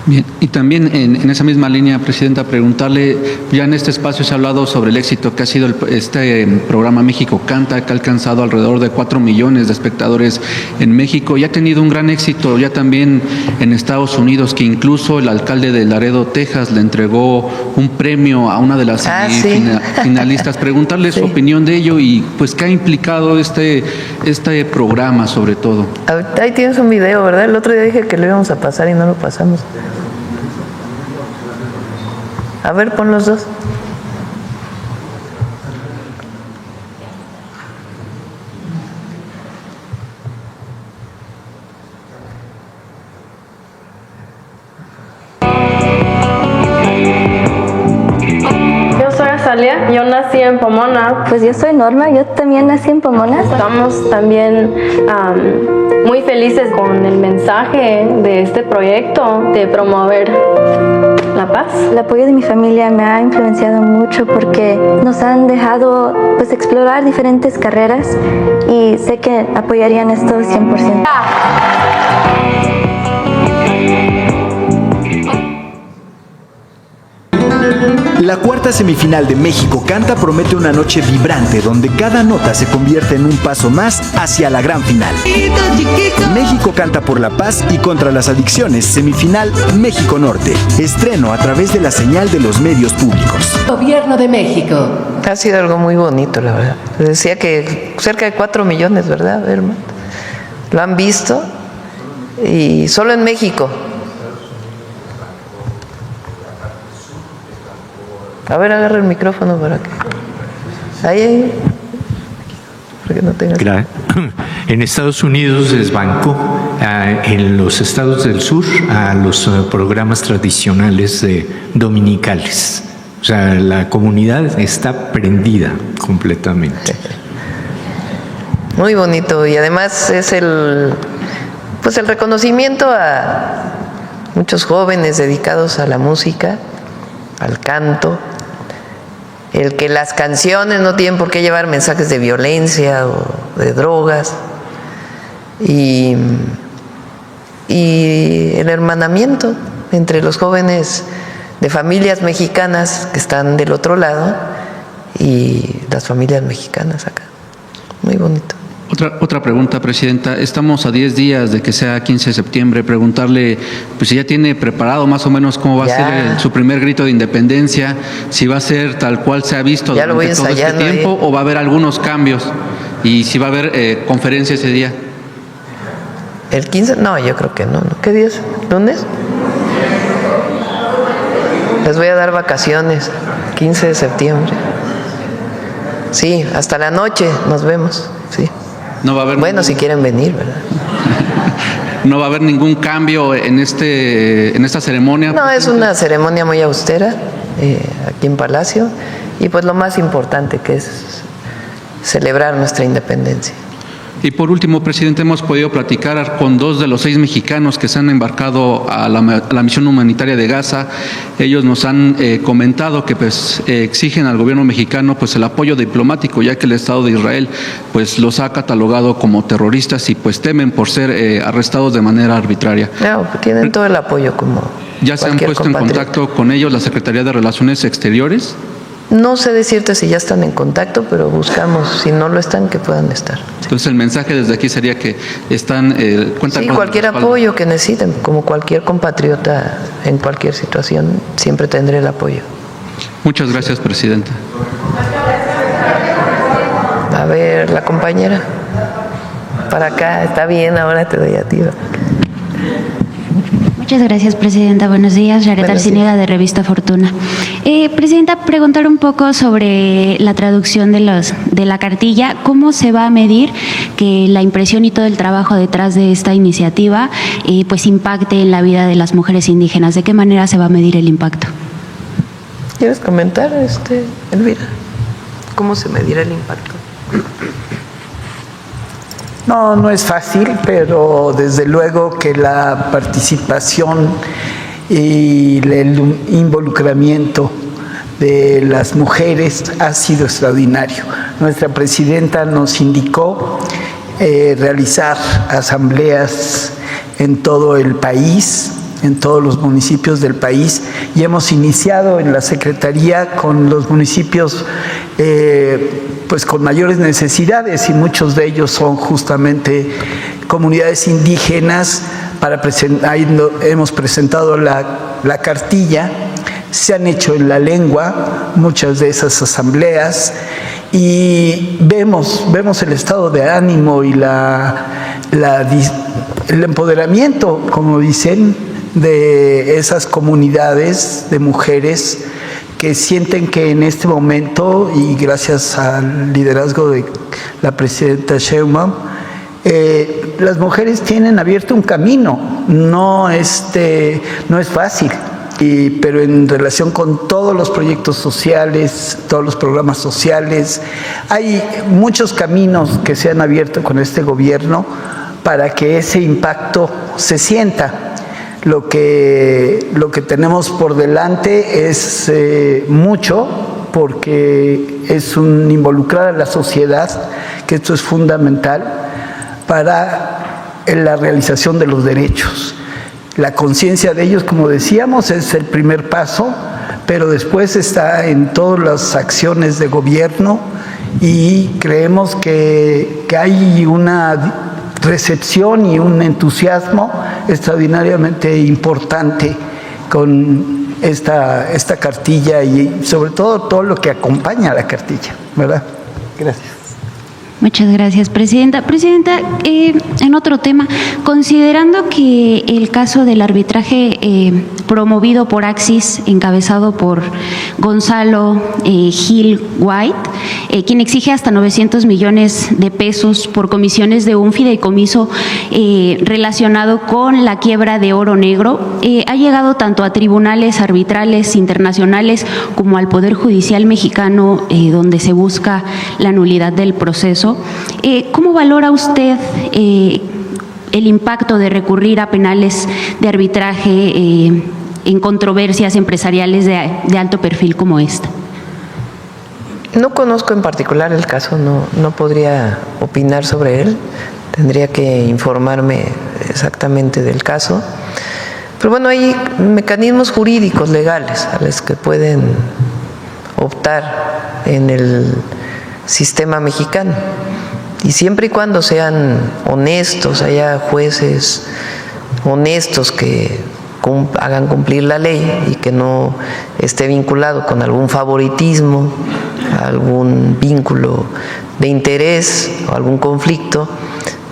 Bien, y también en esa misma línea, Presidenta, preguntarle, ya en este espacio se ha hablado sobre el éxito que ha sido este programa México Canta, que ha alcanzado alrededor de 4 millones de espectadores en México y ha tenido un gran éxito ya también en Estados Unidos, que incluso el alcalde de Laredo, Texas, le entregó un premio a una de las finalistas. Preguntarle su opinión de ello y pues qué ha implicado este programa sobre todo. Ahí tienes un video, ¿verdad? El otro día dije que lo íbamos a pasar y no lo pasamos. A ver, pon los dos. Yo soy Azalia, yo nací en Pomona. Pues yo soy Norma, yo también nací en Pomona. Estamos también muy felices con el mensaje de este proyecto de promover la paz. El apoyo de mi familia me ha influenciado mucho porque nos han dejado pues explorar diferentes carreras y sé que apoyarían esto 100%. La cuarta semifinal de México Canta promete una noche vibrante donde cada nota se convierte en un paso más hacia la gran final. México Canta por la paz y contra las adicciones, semifinal México Norte. Estreno a través de la señal de los medios públicos. Gobierno de México. Ha sido algo muy bonito, la verdad. Decía que cerca de 4 millones, ¿verdad, hermano? Lo han visto y solo en México. A ver, agarra el micrófono para que... Ahí. Para que no tengas... Claro. En Estados Unidos desbancó en los estados del sur a los programas tradicionales dominicales. O sea, la comunidad está prendida completamente. Muy bonito y además es pues el reconocimiento a muchos jóvenes dedicados a la música, al canto, el que las canciones no tienen por qué llevar mensajes de violencia o de drogas, y el hermanamiento entre los jóvenes de familias mexicanas que están del otro lado y las familias mexicanas acá. Muy bonito. Otra pregunta, Presidenta. Estamos a 10 días de que sea 15 de septiembre. Preguntarle, pues si ya tiene preparado más o menos cómo va a ser su primer grito de independencia, si va a ser tal cual se ha visto durante todo este tiempo o va a haber algunos cambios, y si va a haber conferencia ese día. ¿El 15? No, yo creo que no. ¿Qué día es? ¿Lunes? Les voy a dar vacaciones, 15 de septiembre. Sí, hasta la noche nos vemos, sí. No va a haber si quieren venir, ¿verdad? ¿No va a haber ningún cambio en esta ceremonia? No, es una ceremonia muy austera aquí en Palacio, y pues lo más importante que es celebrar nuestra independencia. Y por último, Presidente, hemos podido platicar con 2 de los 6 mexicanos que se han embarcado a la misión humanitaria de Gaza. Ellos nos han comentado que pues exigen al gobierno mexicano pues el apoyo diplomático, ya que el Estado de Israel pues los ha catalogado como terroristas y pues temen por ser arrestados de manera arbitraria. No, tienen todo el apoyo como ¿Ya se han puesto en contacto con ellos la Secretaría de Relaciones Exteriores? No sé decirte si ya están en contacto, pero buscamos, si no lo están, que puedan estar. Entonces el mensaje desde aquí sería que están cuentan con cualquier apoyo que necesiten, como cualquier compatriota en cualquier situación, siempre tendré el apoyo. Muchas gracias, Presidenta. A ver, la compañera. Para acá, está bien, ahora te doy a ti. Muchas gracias, Presidenta. Buenos días. Yaret Arciniega, de Revista Fortuna. Presidenta, preguntar un poco sobre la traducción de la cartilla. ¿Cómo se va a medir que la impresión y todo el trabajo detrás de esta iniciativa pues impacte en la vida de las mujeres indígenas? ¿De qué manera se va a medir el impacto? ¿Quieres comentar, Elvira? ¿Cómo se medirá el impacto? No es fácil, pero desde luego que la participación y el involucramiento de las mujeres ha sido extraordinario. Nuestra presidenta nos indicó realizar asambleas en todo el país, en todos los municipios del país, y hemos iniciado en la Secretaría con los municipios pues con mayores necesidades, y muchos de ellos son justamente comunidades indígenas. Ahí hemos presentado la cartilla, se han hecho en la lengua muchas de esas asambleas, y vemos el estado de ánimo y el empoderamiento, como dicen, de esas comunidades de mujeres que sienten que en este momento, y gracias al liderazgo de la presidenta Sheinbaum, las mujeres tienen abierto un camino. No es fácil, pero en relación con todos los proyectos sociales, todos los programas sociales, hay muchos caminos que se han abierto con este gobierno para que ese impacto se sienta. Lo que tenemos por delante es mucho, porque es un involucrar a la sociedad, que esto es fundamental para la realización de los derechos. La conciencia de ellos, como decíamos, es el primer paso, pero después está en todas las acciones de gobierno, y creemos que hay una recepción y un entusiasmo extraordinariamente importante con esta cartilla, y sobre todo lo que acompaña a la cartilla, ¿verdad? Gracias. Muchas gracias, Presidenta. Presidenta, en otro tema, considerando que el caso del arbitraje promovido por Axis, encabezado por Gonzalo Gil White, quien exige hasta 900 millones de pesos por comisiones de un fideicomiso relacionado con la quiebra de Oro Negro, ha llegado tanto a tribunales arbitrales internacionales como al Poder Judicial mexicano, donde se busca la nulidad del proceso. ¿Cómo valora usted el impacto de recurrir a penales de arbitraje en controversias empresariales de alto perfil como esta? No conozco en particular el caso, no podría opinar sobre él. Tendría que informarme exactamente del caso. Pero bueno, hay mecanismos jurídicos legales a los que pueden optar en el sistema mexicano. Y siempre y cuando sean honestos, haya jueces honestos que hagan cumplir la ley y que no esté vinculado con algún favoritismo, algún vínculo de interés o algún conflicto,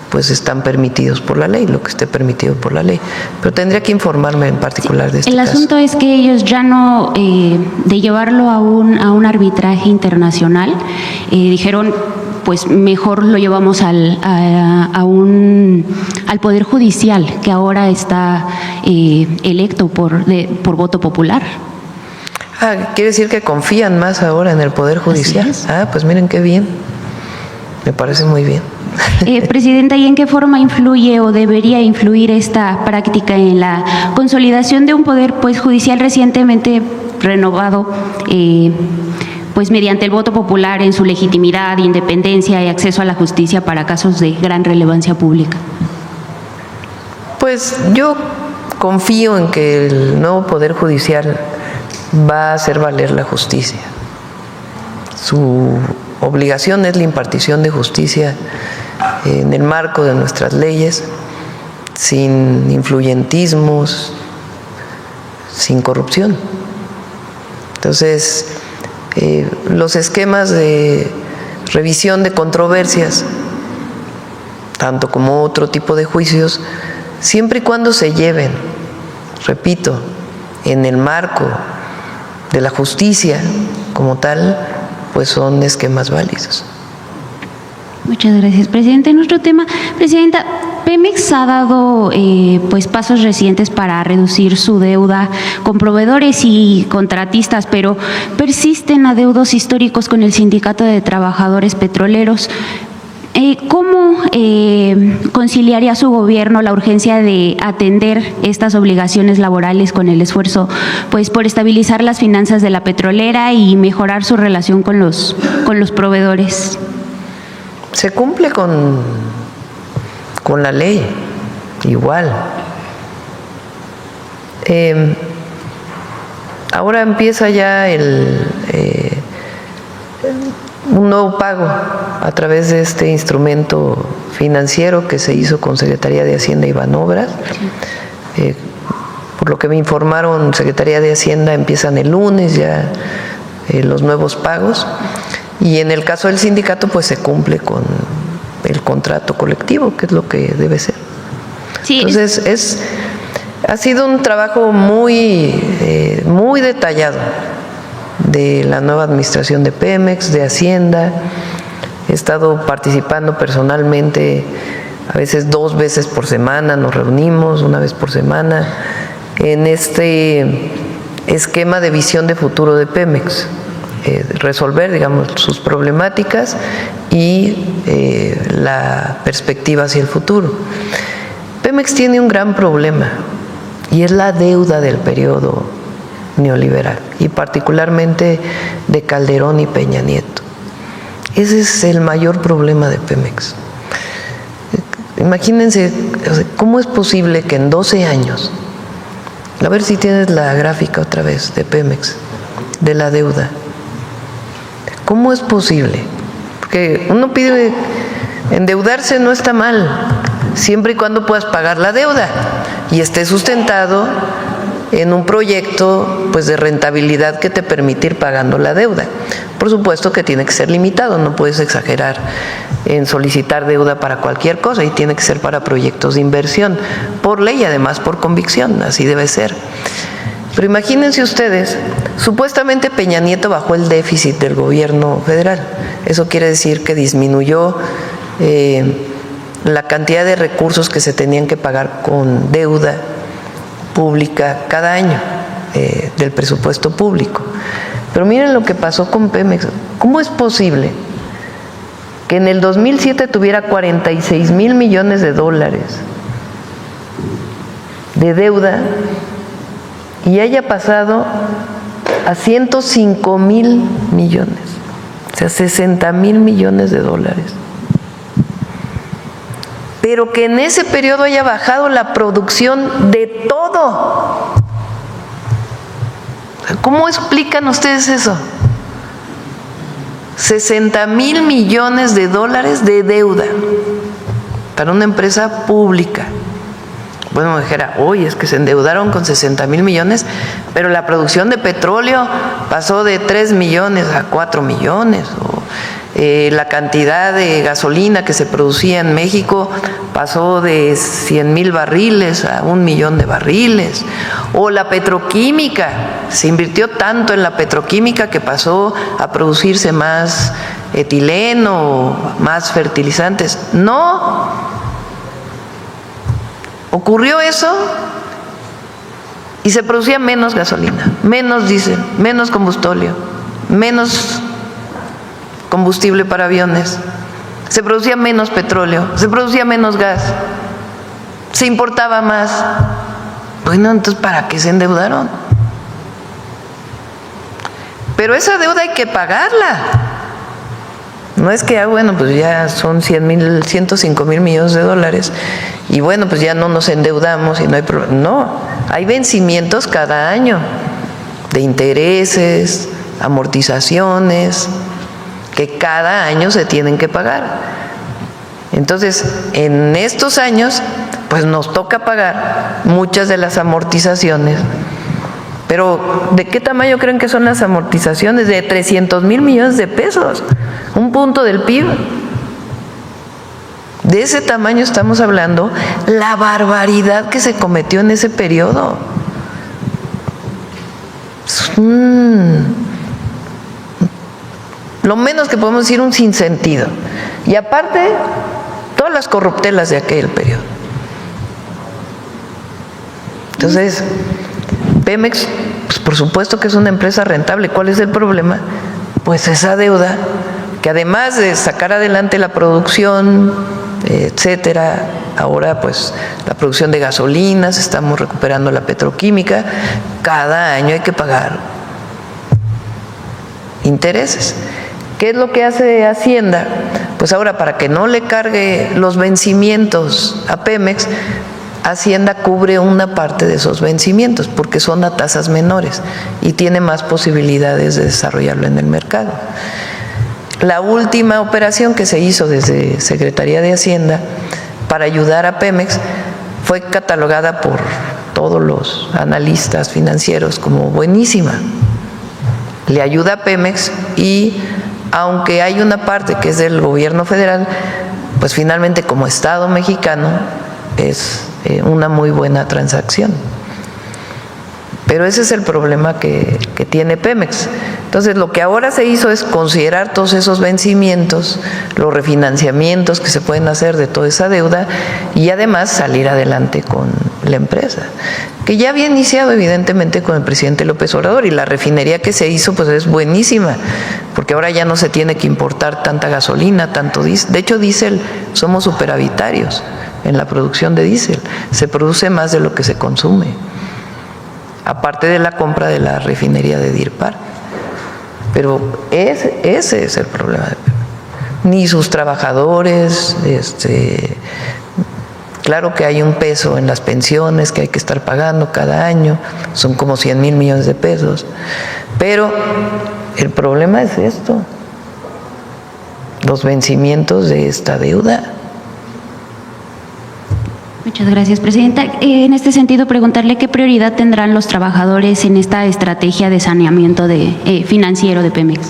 pues están permitidos por la ley, lo que esté permitido por la ley. Pero tendría que informarme en particular de este caso. El asunto es que ellos ya no, de llevarlo a un arbitraje internacional, dijeron, pues mejor lo llevamos al Poder Judicial, que ahora está electo por voto popular. Quiere decir que confían más ahora en el Poder Judicial. Pues miren qué bien. Me parece muy bien. Presidenta, ¿y en qué forma influye o debería influir esta práctica en la consolidación de un poder judicial recientemente renovado, pues mediante el voto popular en su legitimidad, independencia y acceso a la justicia para casos de gran relevancia pública? Pues yo confío en que el nuevo Poder Judicial va a hacer valer la justicia. Su obligación es la impartición de justicia en el marco de nuestras leyes, sin influyentismos, sin corrupción. Entonces, los esquemas de revisión de controversias, tanto como otro tipo de juicios, siempre y cuando se lleven, repito, en el marco de la justicia como tal, pues son esquemas válidos. Muchas gracias, presidente. En otro tema, presidenta, Pemex ha dado pues pasos recientes para reducir su deuda con proveedores y contratistas, pero persisten adeudos históricos con el Sindicato de Trabajadores Petroleros. ¿Cómo conciliaría su gobierno la urgencia de atender estas obligaciones laborales con el esfuerzo pues por estabilizar las finanzas de la petrolera y mejorar su relación con los proveedores? Se cumple con la ley, igual. Ahora empieza ya un nuevo pago a través de este instrumento financiero que se hizo con Secretaría de Hacienda y Banobras. Por lo que me informaron, Secretaría de Hacienda empiezan el lunes ya los nuevos pagos. Y en el caso del sindicato, pues se cumple con el contrato colectivo, que es lo que debe ser. Sí. Entonces, ha sido un trabajo muy detallado de la nueva administración de Pemex, de Hacienda. He estado participando personalmente, a veces 2 veces por semana, nos reunimos 1 vez por semana, en este esquema de visión de futuro de Pemex. Resolver, digamos, sus problemáticas y la perspectiva hacia el futuro. Pemex tiene un gran problema y es la deuda del periodo neoliberal y particularmente de Calderón y Peña Nieto. Ese es el mayor problema de Pemex. Imagínense, ¿cómo es posible que en 12 años, a ver si tienes la gráfica otra vez de Pemex, de la deuda? ¿Cómo es posible? Porque uno pide, endeudarse no está mal, siempre y cuando puedas pagar la deuda y esté sustentado en un proyecto pues de rentabilidad que te permite ir pagando la deuda. Por supuesto que tiene que ser limitado, no puedes exagerar en solicitar deuda para cualquier cosa y tiene que ser para proyectos de inversión, por ley, además por convicción, así debe ser. Pero imagínense ustedes, supuestamente Peña Nieto bajó el déficit del gobierno federal. Eso quiere decir que disminuyó la cantidad de recursos que se tenían que pagar con deuda pública cada año del presupuesto público. Pero miren lo que pasó con Pemex. ¿Cómo es posible que en el 2007 tuviera $46,000 millones de deuda y haya pasado a 105,000 millones, o sea, 60,000 millones de dólares. Pero que en ese periodo haya bajado la producción de todo. ¿Cómo explican ustedes eso? 60,000 millones de dólares de deuda para una empresa pública. Bueno, me dijera, oye, es que se endeudaron con 60,000 millones, pero la producción de petróleo pasó de 3 millones a 4 millones. O la cantidad de gasolina que se producía en México pasó de 100,000 barriles a 1 millón de barriles. O la petroquímica, se invirtió tanto en la petroquímica que pasó a producirse más etileno, más fertilizantes. No. Ocurrió eso y se producía menos gasolina, menos diésel, menos combustóleo, menos combustible para aviones, se producía menos petróleo, se producía menos gas, se importaba más. Bueno, entonces, ¿para qué se endeudaron? Pero esa deuda hay que pagarla. No es que, bueno, pues ya son 105,000 millones de dólares y bueno, pues ya no nos endeudamos y no hay problema. No, hay vencimientos cada año de intereses, amortizaciones, que cada año se tienen que pagar. Entonces, en estos años, pues nos toca pagar muchas de las amortizaciones. Pero, ¿de qué tamaño creen que son las amortizaciones? De 300,000 millones de pesos, un punto del PIB. De ese tamaño estamos hablando, la barbaridad que se cometió en ese periodo. Lo menos que podemos decir, un sinsentido. Y aparte, todas las corruptelas de aquel periodo. Entonces, Pemex, pues por supuesto que es una empresa rentable. ¿Cuál es el problema? Pues esa deuda, que además de sacar adelante la producción, etcétera, ahora pues la producción de gasolinas, estamos recuperando la petroquímica, cada año hay que pagar intereses. ¿Qué es lo que hace Hacienda? Pues ahora, para que no le cargue los vencimientos a Pemex, Hacienda cubre una parte de esos vencimientos porque son a tasas menores y tiene más posibilidades de desarrollarlo en el mercado. La última operación que se hizo desde Secretaría de Hacienda para ayudar a Pemex fue catalogada por todos los analistas financieros como buenísima. Le ayuda a Pemex y aunque hay una parte que es del gobierno federal, pues finalmente como Estado mexicano es una muy buena transacción. Pero ese es el problema que tiene Pemex. Entonces, lo que ahora se hizo es considerar todos esos vencimientos, los refinanciamientos que se pueden hacer de toda esa deuda y además salir adelante con la empresa, que ya había iniciado evidentemente con el presidente López Obrador, y la refinería que se hizo pues es buenísima, porque ahora ya no se tiene que importar tanta gasolina, tanto diésel. De hecho, diésel, somos superavitarios en la producción de diésel, se produce más de lo que se consume, aparte de la compra de la refinería de Deer Park. Pero ese es el problema de Pemex. Ni sus trabajadores, claro que hay un peso en las pensiones que hay que estar pagando cada año, son como 100,000 millones de pesos, pero el problema es esto, los vencimientos de esta deuda. Muchas gracias, Presidenta. En este sentido, preguntarle qué prioridad tendrán los trabajadores en esta estrategia de saneamiento financiero de Pemex.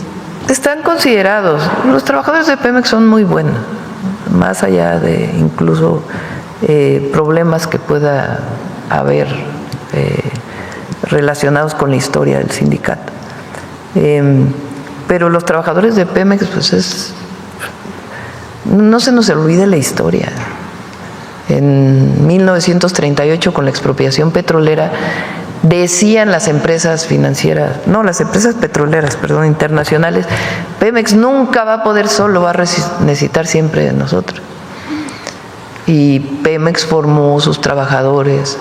Están considerados. Los trabajadores de Pemex son muy buenos, más allá de incluso problemas que pueda haber relacionados con la historia del sindicato. Pero los trabajadores de Pemex, pues no se nos olvide la historia. En 1938, con la expropiación petrolera, decían las empresas financieras, no, las empresas petroleras, perdón, internacionales, Pemex nunca va a poder solo, va a necesitar siempre de nosotros. Y Pemex formó sus trabajadores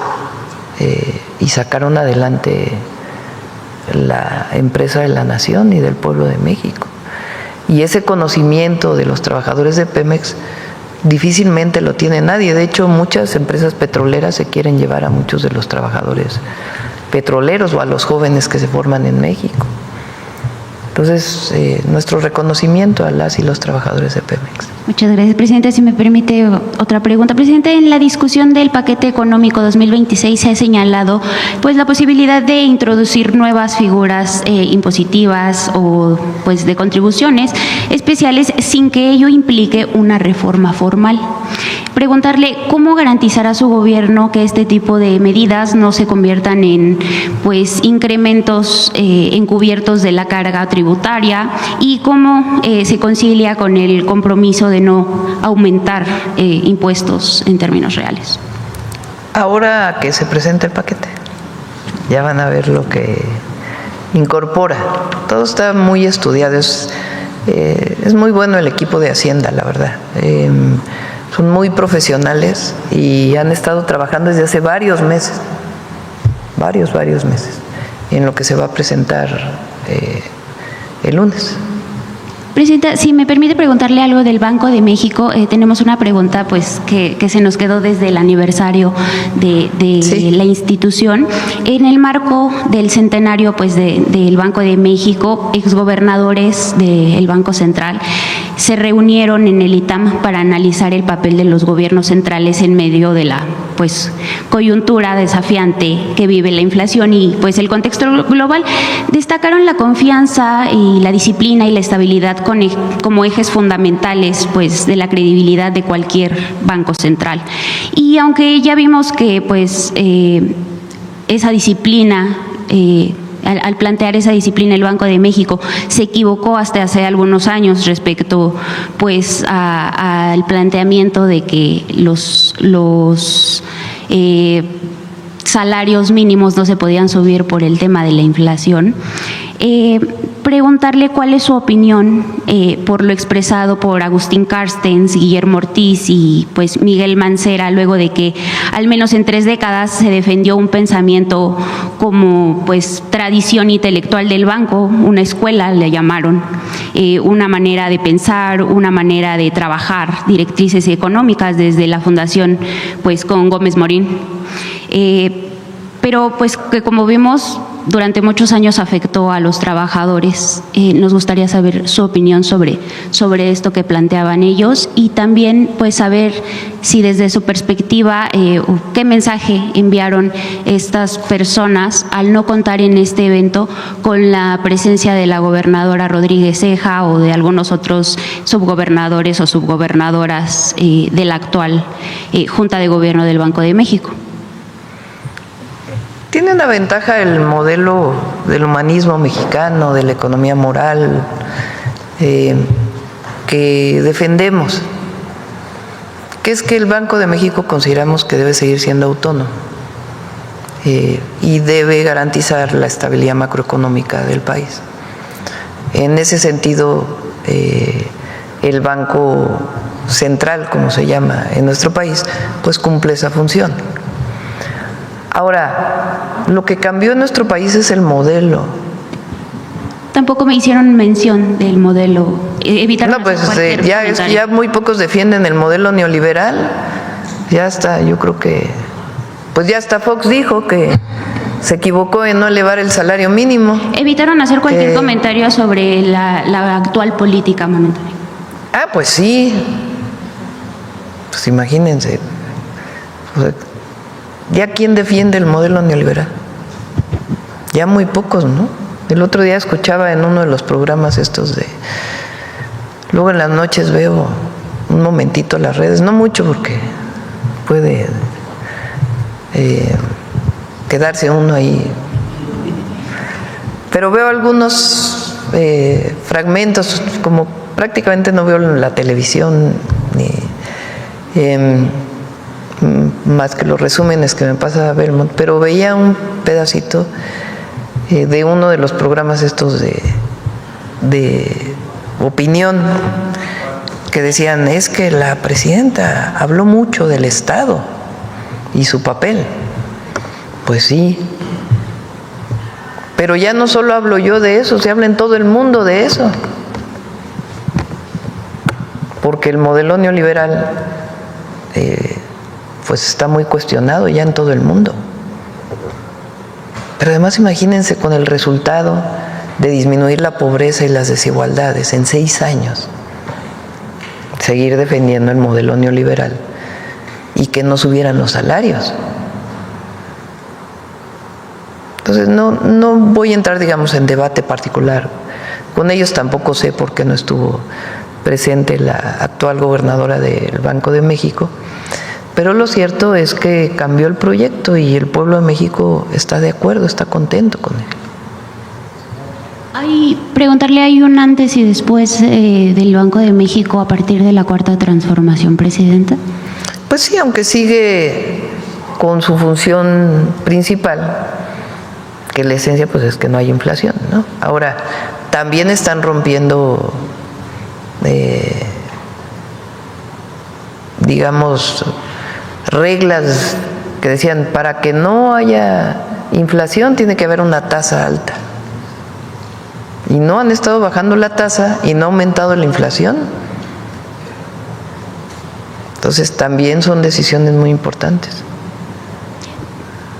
y sacaron adelante la empresa de la nación y del pueblo de México. Y ese conocimiento de los trabajadores de Pemex difícilmente lo tiene nadie. De hecho, muchas empresas petroleras se quieren llevar a muchos de los trabajadores petroleros o a los jóvenes que se forman en México. Entonces, nuestro reconocimiento a las y los trabajadores de Pemex. Muchas gracias, presidente. Si me permite otra pregunta. Presidente, en la discusión del paquete económico 2026 se ha señalado pues la posibilidad de introducir nuevas figuras impositivas o pues de contribuciones especiales sin que ello implique una reforma formal. Preguntarle cómo garantizará su gobierno que este tipo de medidas no se conviertan en pues incrementos encubiertos de la carga tributaria y cómo se concilia con el compromiso de no aumentar impuestos en términos reales. Ahora que se presente el paquete, ya van a ver lo que incorpora. Todo está muy estudiado, es muy bueno el equipo de Hacienda, la verdad. Son muy profesionales y han estado trabajando desde hace varios meses, varios meses, en lo que se va a presentar el lunes. Presidenta, si me permite preguntarle algo del Banco de México, tenemos una pregunta pues que se nos quedó desde el aniversario de la institución. En el marco del centenario pues del Banco de México, exgobernadores del Banco Central se reunieron en el ITAM para analizar el papel de los gobiernos centrales en medio de la pues coyuntura desafiante que vive la inflación y pues el contexto global. Destacaron la confianza y la disciplina y la estabilidad como ejes fundamentales pues de la credibilidad de cualquier banco central. Y aunque ya vimos que pues esa disciplina al plantear esa disciplina el Banco de México se equivocó hasta hace algunos años respecto pues al planteamiento de que los salarios mínimos no se podían subir por el tema de la inflación. Preguntarle cuál es su opinión por lo expresado por Agustín Carstens, Guillermo Ortiz y pues Miguel Mancera, luego de que al menos en 3 décadas se defendió un pensamiento como pues tradición intelectual del banco, una escuela le llamaron, una manera de pensar, una manera de trabajar, directrices económicas desde la fundación pues con Gómez Morín. Pero pues que como vimos durante muchos años afectó a los trabajadores. Nos gustaría saber su opinión sobre esto que planteaban ellos y también pues saber si desde su perspectiva qué mensaje enviaron estas personas al no contar en este evento con la presencia de la gobernadora Rodríguez Ceja o de algunos otros subgobernadores o subgobernadoras de la actual Junta de Gobierno del Banco de México. Tiene una ventaja el modelo del humanismo mexicano, de la economía moral, que defendemos, que es que el Banco de México consideramos que debe seguir siendo autónomo y debe garantizar la estabilidad macroeconómica del país. En ese sentido, el Banco Central, como se llama en nuestro país, pues cumple esa función. Ahora, lo que cambió en nuestro país es el modelo. Tampoco me hicieron mención del modelo. Evitaron no, pues ya muy pocos defienden el modelo neoliberal. Ya está, yo creo que, pues ya hasta Fox dijo que se equivocó en no elevar el salario mínimo. Evitaron hacer cualquier comentario sobre la actual política monetaria. Ah, pues sí. Pues imagínense. Pues, ¿ya quién defiende el modelo neoliberal? Ya muy pocos, ¿no? El otro día escuchaba en uno de los programas estos de... Luego en las noches veo un momentito las redes, no mucho porque puede quedarse uno ahí. Pero veo algunos fragmentos, como prácticamente no veo la televisión ni... más que los resúmenes que me pasa a Belmont, pero veía un pedacito de uno de los programas estos de opinión que decían, es que la presidenta habló mucho del Estado y su papel. Pues sí. Pero ya no solo hablo yo de eso, se habla en todo el mundo de eso. Porque el modelo neoliberal pues está muy cuestionado ya en todo el mundo. Pero además imagínense con el resultado de disminuir la pobreza y las desigualdades en 6 años, seguir defendiendo el modelo neoliberal y que no subieran los salarios. Entonces no voy a entrar, digamos, en debate particular. Con ellos tampoco sé por qué no estuvo presente la actual gobernadora del Banco de México, pero lo cierto es que cambió el proyecto y el pueblo de México está de acuerdo, está contento con él. Preguntarle, ¿hay un antes y después del Banco de México a partir de la Cuarta Transformación, Presidenta? Pues sí, aunque sigue con su función principal, que la esencia pues es que no hay inflación, ¿no? Ahora, también están rompiendo, digamos, reglas que decían, para que no haya inflación tiene que haber una tasa alta. Y no han estado bajando la tasa y no ha aumentado la inflación. Entonces también son decisiones muy importantes.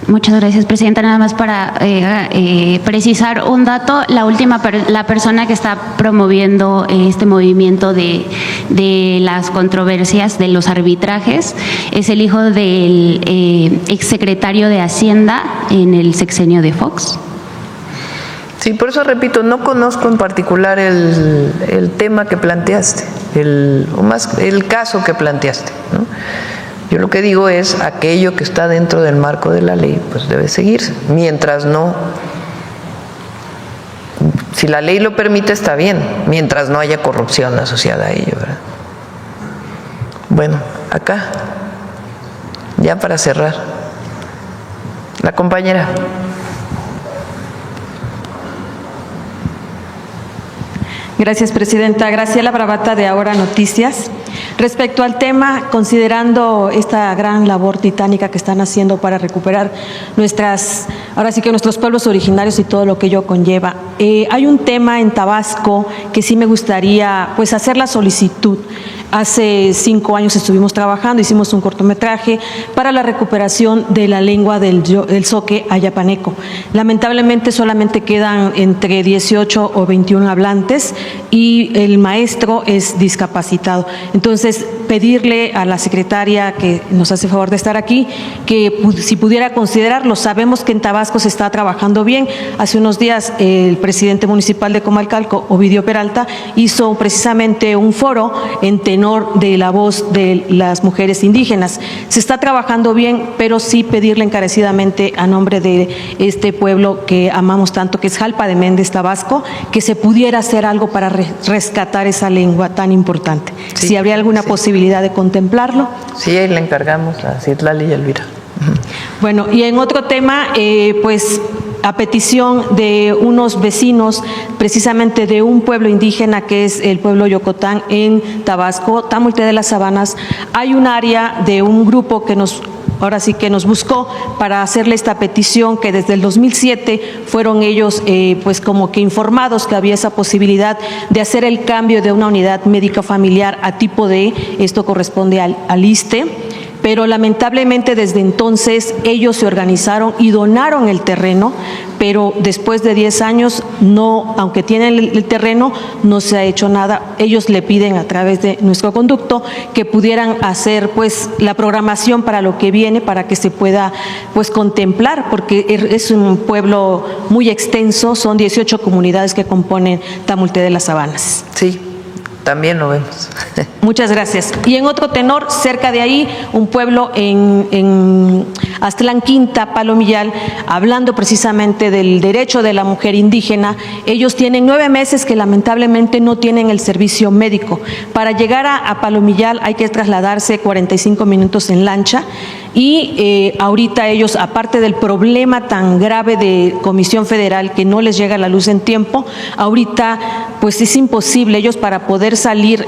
Muchas gracias, Presidenta. Nada más para precisar un dato, la persona que está promoviendo este movimiento de las controversias, de los arbitrajes, es el hijo del exsecretario de Hacienda en el sexenio de Fox. Sí, por eso repito, no conozco en particular el tema que planteaste, el caso que planteaste, ¿no? Yo lo que digo es aquello que está dentro del marco de la ley, pues debe seguirse. Mientras no, si la ley lo permite está bien, mientras no haya corrupción asociada a ello, ¿verdad? Bueno, acá, ya para cerrar, la compañera. Gracias, Presidenta. Graciela Bravata, de Ahora Noticias. Respecto al tema, considerando esta gran labor titánica que están haciendo para recuperar nuestros pueblos originarios y todo lo que ello conlleva, hay un tema en Tabasco que sí me gustaría pues hacer la solicitud. Hace 5 años estuvimos trabajando, hicimos un cortometraje para la recuperación de la lengua del zoque ayapaneco. Lamentablemente solamente quedan entre 18 o 21 hablantes y el maestro es discapacitado. Entonces, pedirle a la secretaria que nos hace favor de estar aquí, que si pudiera considerarlo. Sabemos que en Tabasco se está trabajando bien. Hace unos días el presidente municipal de Comalcalco, Ovidio Peralta, hizo precisamente un foro en tenor de la voz de las mujeres indígenas. Se está trabajando bien, pero sí pedirle encarecidamente a nombre de este pueblo que amamos tanto, que es Jalpa de Méndez, Tabasco, que se pudiera hacer algo para rescatar esa lengua tan importante. Sí, si habría alguna posibilidad de contemplarlo. Sí, ahí le encargamos a Citlali y Elvira. Bueno, y en otro tema, pues a petición de unos vecinos, precisamente de un pueblo indígena que es el pueblo Yocotán en Tabasco, Tamulte de las Sabanas, hay un área de un grupo que nos buscó para hacerle esta petición, que desde el 2007 fueron ellos pues como que informados que había esa posibilidad de hacer el cambio de una unidad médica familiar a tipo D, esto corresponde al ISSSTE, pero lamentablemente desde entonces ellos se organizaron y donaron el terreno, pero después de 10 años, no, aunque tienen el terreno, no se ha hecho nada. Ellos le piden a través de nuestro conducto que pudieran hacer pues la programación para lo que viene, para que se pueda pues contemplar, porque es un pueblo muy extenso, son 18 comunidades que componen Tamulte de las Sabanas. Sí, también lo vemos. Muchas gracias. Y en otro tenor, cerca de ahí, un pueblo en Aztlán Quinta, Palomillal, hablando precisamente del derecho de la mujer indígena. Ellos tienen 9 meses que lamentablemente no tienen el servicio médico. Para llegar a Palomillal hay que trasladarse 45 minutos en lancha. Y ahorita ellos, aparte del problema tan grave de Comisión Federal que no les llega la luz en tiempo, ahorita pues es imposible. Ellos, para poder salir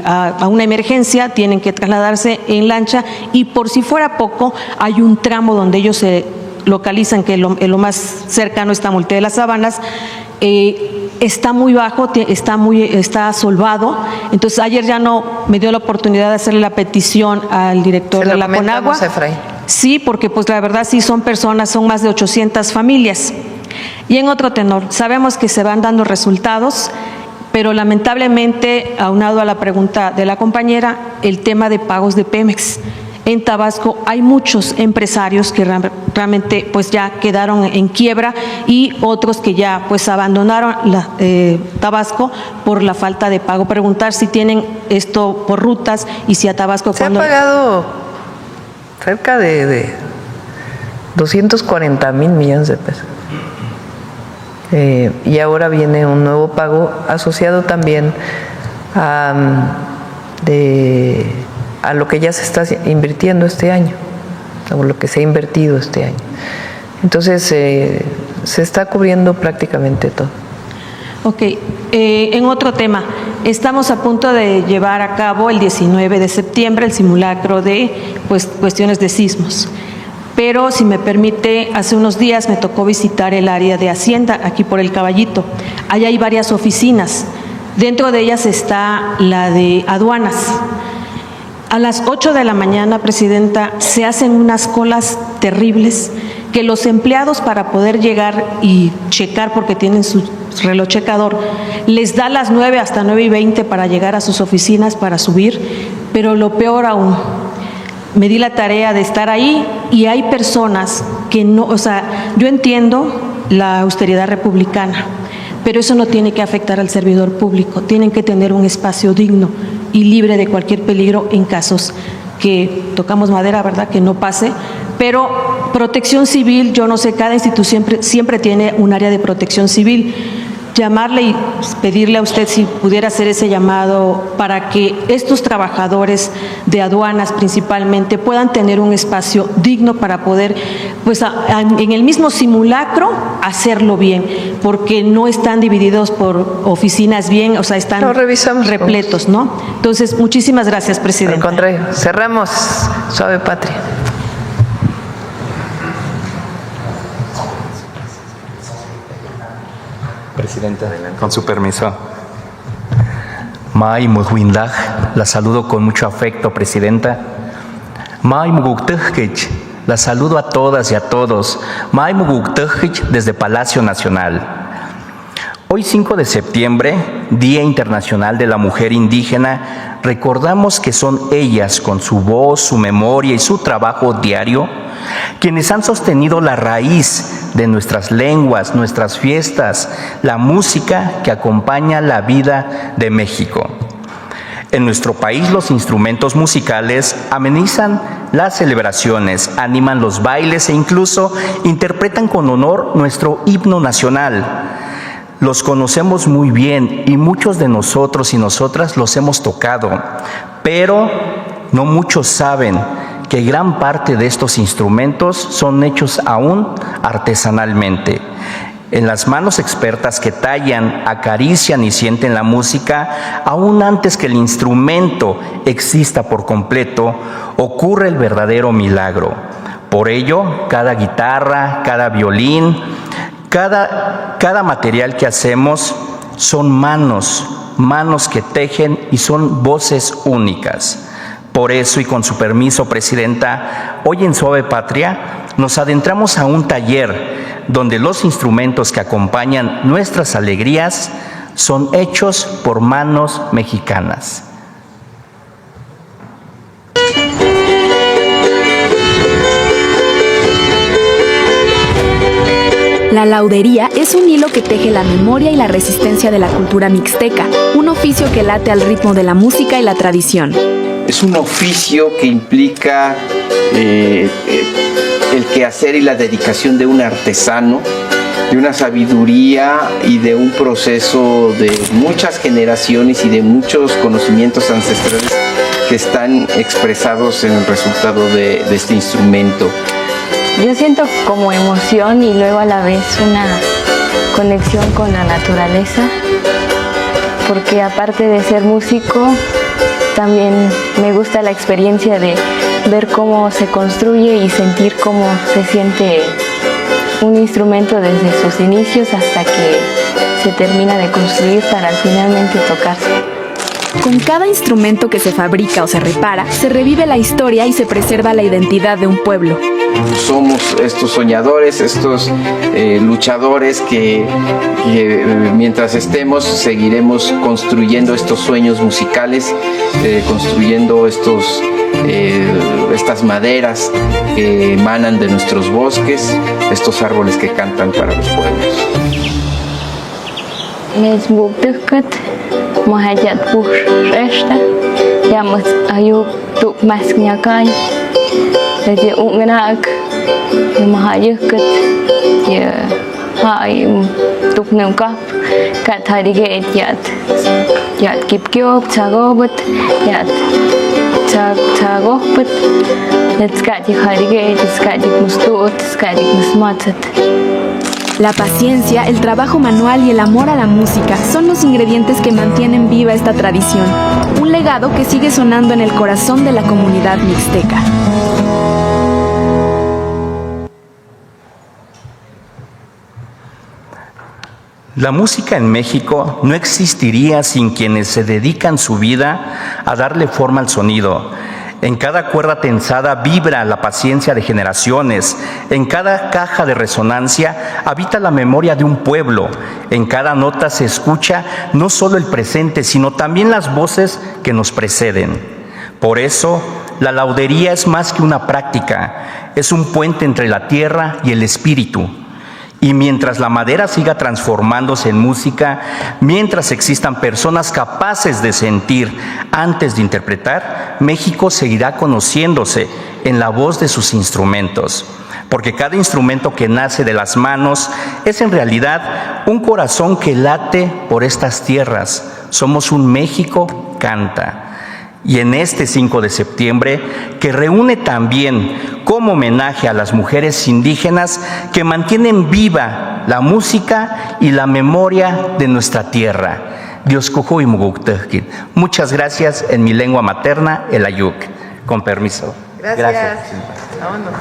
a una emergencia, tienen que trasladarse en lancha, y por si fuera poco, hay un tramo donde ellos localizan que lo más cercano es Tamulte de las Sabanas, está muy bajo, está solvado. Entonces ayer ya no me dio la oportunidad de hacerle la petición al director de la Conagua. Sí, porque pues la verdad sí son más de 800 familias. Y en otro tenor, sabemos que se van dando resultados, pero lamentablemente, aunado a la pregunta de la compañera, el tema de pagos de Pemex. En Tabasco hay muchos empresarios que realmente pues ya quedaron en quiebra y otros que ya pues abandonaron Tabasco por la falta de pago. Preguntar si tienen esto por rutas y si a Tabasco se ha pagado cerca de 240,000 millones de pesos. Y ahora viene un nuevo pago asociado también a lo que ya se está invirtiendo este año, o lo que se ha invertido este año. Entonces, se está cubriendo prácticamente todo. Ok, en otro tema, estamos a punto de llevar a cabo el 19 de septiembre el simulacro de cuestiones de sismos. Pero, si me permite, hace unos días me tocó visitar el área de Hacienda, aquí por el Caballito. Allá hay varias oficinas. Dentro de ellas está la de aduanas. A las 8 de la mañana, Presidenta, se hacen unas colas terribles que los empleados, para poder llegar y checar, porque tienen su reloj checador, les da las 9 hasta 9:20 para llegar a sus oficinas para subir. Pero lo peor aún, me di la tarea de estar ahí y hay personas que no, o sea, yo entiendo la austeridad republicana, pero eso no tiene que afectar al servidor público. Tienen que tener un espacio digno y libre de cualquier peligro en casos que tocamos madera, ¿verdad?, que no pase. Pero protección civil, yo no sé, cada institución siempre tiene un área de protección civil. Llamarle y pedirle a usted si pudiera hacer ese llamado para que estos trabajadores de aduanas principalmente puedan tener un espacio digno para poder, pues en el mismo simulacro, hacerlo bien, porque no están divididos por oficinas bien, o sea, están repletos, ¿no? Entonces, muchísimas gracias, Presidenta. Al contrario, cerramos. Suave Patria. Presidenta, con su permiso. May Mujwindag, la saludo con mucho afecto, Presidenta. May Muguktukhich, la saludo a todas y a todos. May Muguktukhich desde Palacio Nacional. Hoy 5 de septiembre, Día Internacional de la Mujer Indígena, recordamos que son ellas, con su voz, su memoria y su trabajo diario, quienes han sostenido la raíz de nuestras lenguas, nuestras fiestas, la música que acompaña la vida de México. En nuestro país, los instrumentos musicales amenizan las celebraciones, animan los bailes e incluso interpretan con honor nuestro himno nacional. Los conocemos muy bien y muchos de nosotros y nosotras los hemos tocado, pero no muchos saben que gran parte de estos instrumentos son hechos aún artesanalmente. En las manos expertas que tallan, acarician y sienten la música, aún antes que el instrumento exista por completo, ocurre el verdadero milagro. Por ello, cada guitarra, cada violín, cada material que hacemos son manos que tejen y son voces únicas. Por eso, y con su permiso, Presidenta, hoy en Suave Patria nos adentramos a un taller donde los instrumentos que acompañan nuestras alegrías son hechos por manos mexicanas. La laudería es un hilo que teje la memoria y la resistencia de la cultura mixteca, un oficio que late al ritmo de la música y la tradición. Es un oficio que implica el quehacer y la dedicación de un artesano, de una sabiduría y de un proceso de muchas generaciones y de muchos conocimientos ancestrales que están expresados en el resultado de este instrumento. Yo siento como emoción y luego a la vez una conexión con la naturaleza, porque aparte de ser músico, también me gusta la experiencia de ver cómo se construye y sentir cómo se siente un instrumento desde sus inicios hasta que se termina de construir para finalmente tocarse. Con cada instrumento que se fabrica o se repara, se revive la historia y se preserva la identidad de un pueblo. Somos estos soñadores, estos luchadores que mientras estemos seguiremos construyendo estos sueños musicales, construyendo estas maderas que emanan de nuestros bosques, estos árboles que cantan para los pueblos. Mahajat Push Resta, Yamas Ayuk Tuk Masnyakai, Jadi Unganak, Mahajukut, Hai Tuk Nungkap, Kat Hadiget Yat Kipkyok, Tagobut, Yat Tagobut, Letskadik Hadiget, Skadik Mustut, Skadik Musmatat. La paciencia, el trabajo manual y el amor a la música son los ingredientes que mantienen viva esta tradición, un legado que sigue sonando en el corazón de la comunidad mixteca. La música en México no existiría sin quienes se dedican su vida a darle forma al sonido. En cada cuerda tensada vibra la paciencia de generaciones. En cada caja de resonancia habita la memoria de un pueblo. En cada nota se escucha no solo el presente, sino también las voces que nos preceden. Por eso, la laudería es más que una práctica, es un puente entre la tierra y el espíritu. Y mientras la madera siga transformándose en música, mientras existan personas capaces de sentir antes de interpretar, México seguirá conociéndose en la voz de sus instrumentos. Porque cada instrumento que nace de las manos es en realidad un corazón que late por estas tierras. Somos un México canta. Y en este 5 de septiembre, que reúne también como homenaje a las mujeres indígenas que mantienen viva la música y la memoria de nuestra tierra. Dioskujo y Muguktajkin. Muchas gracias en mi lengua materna, el Ayuk. Con permiso. Gracias. Vámonos.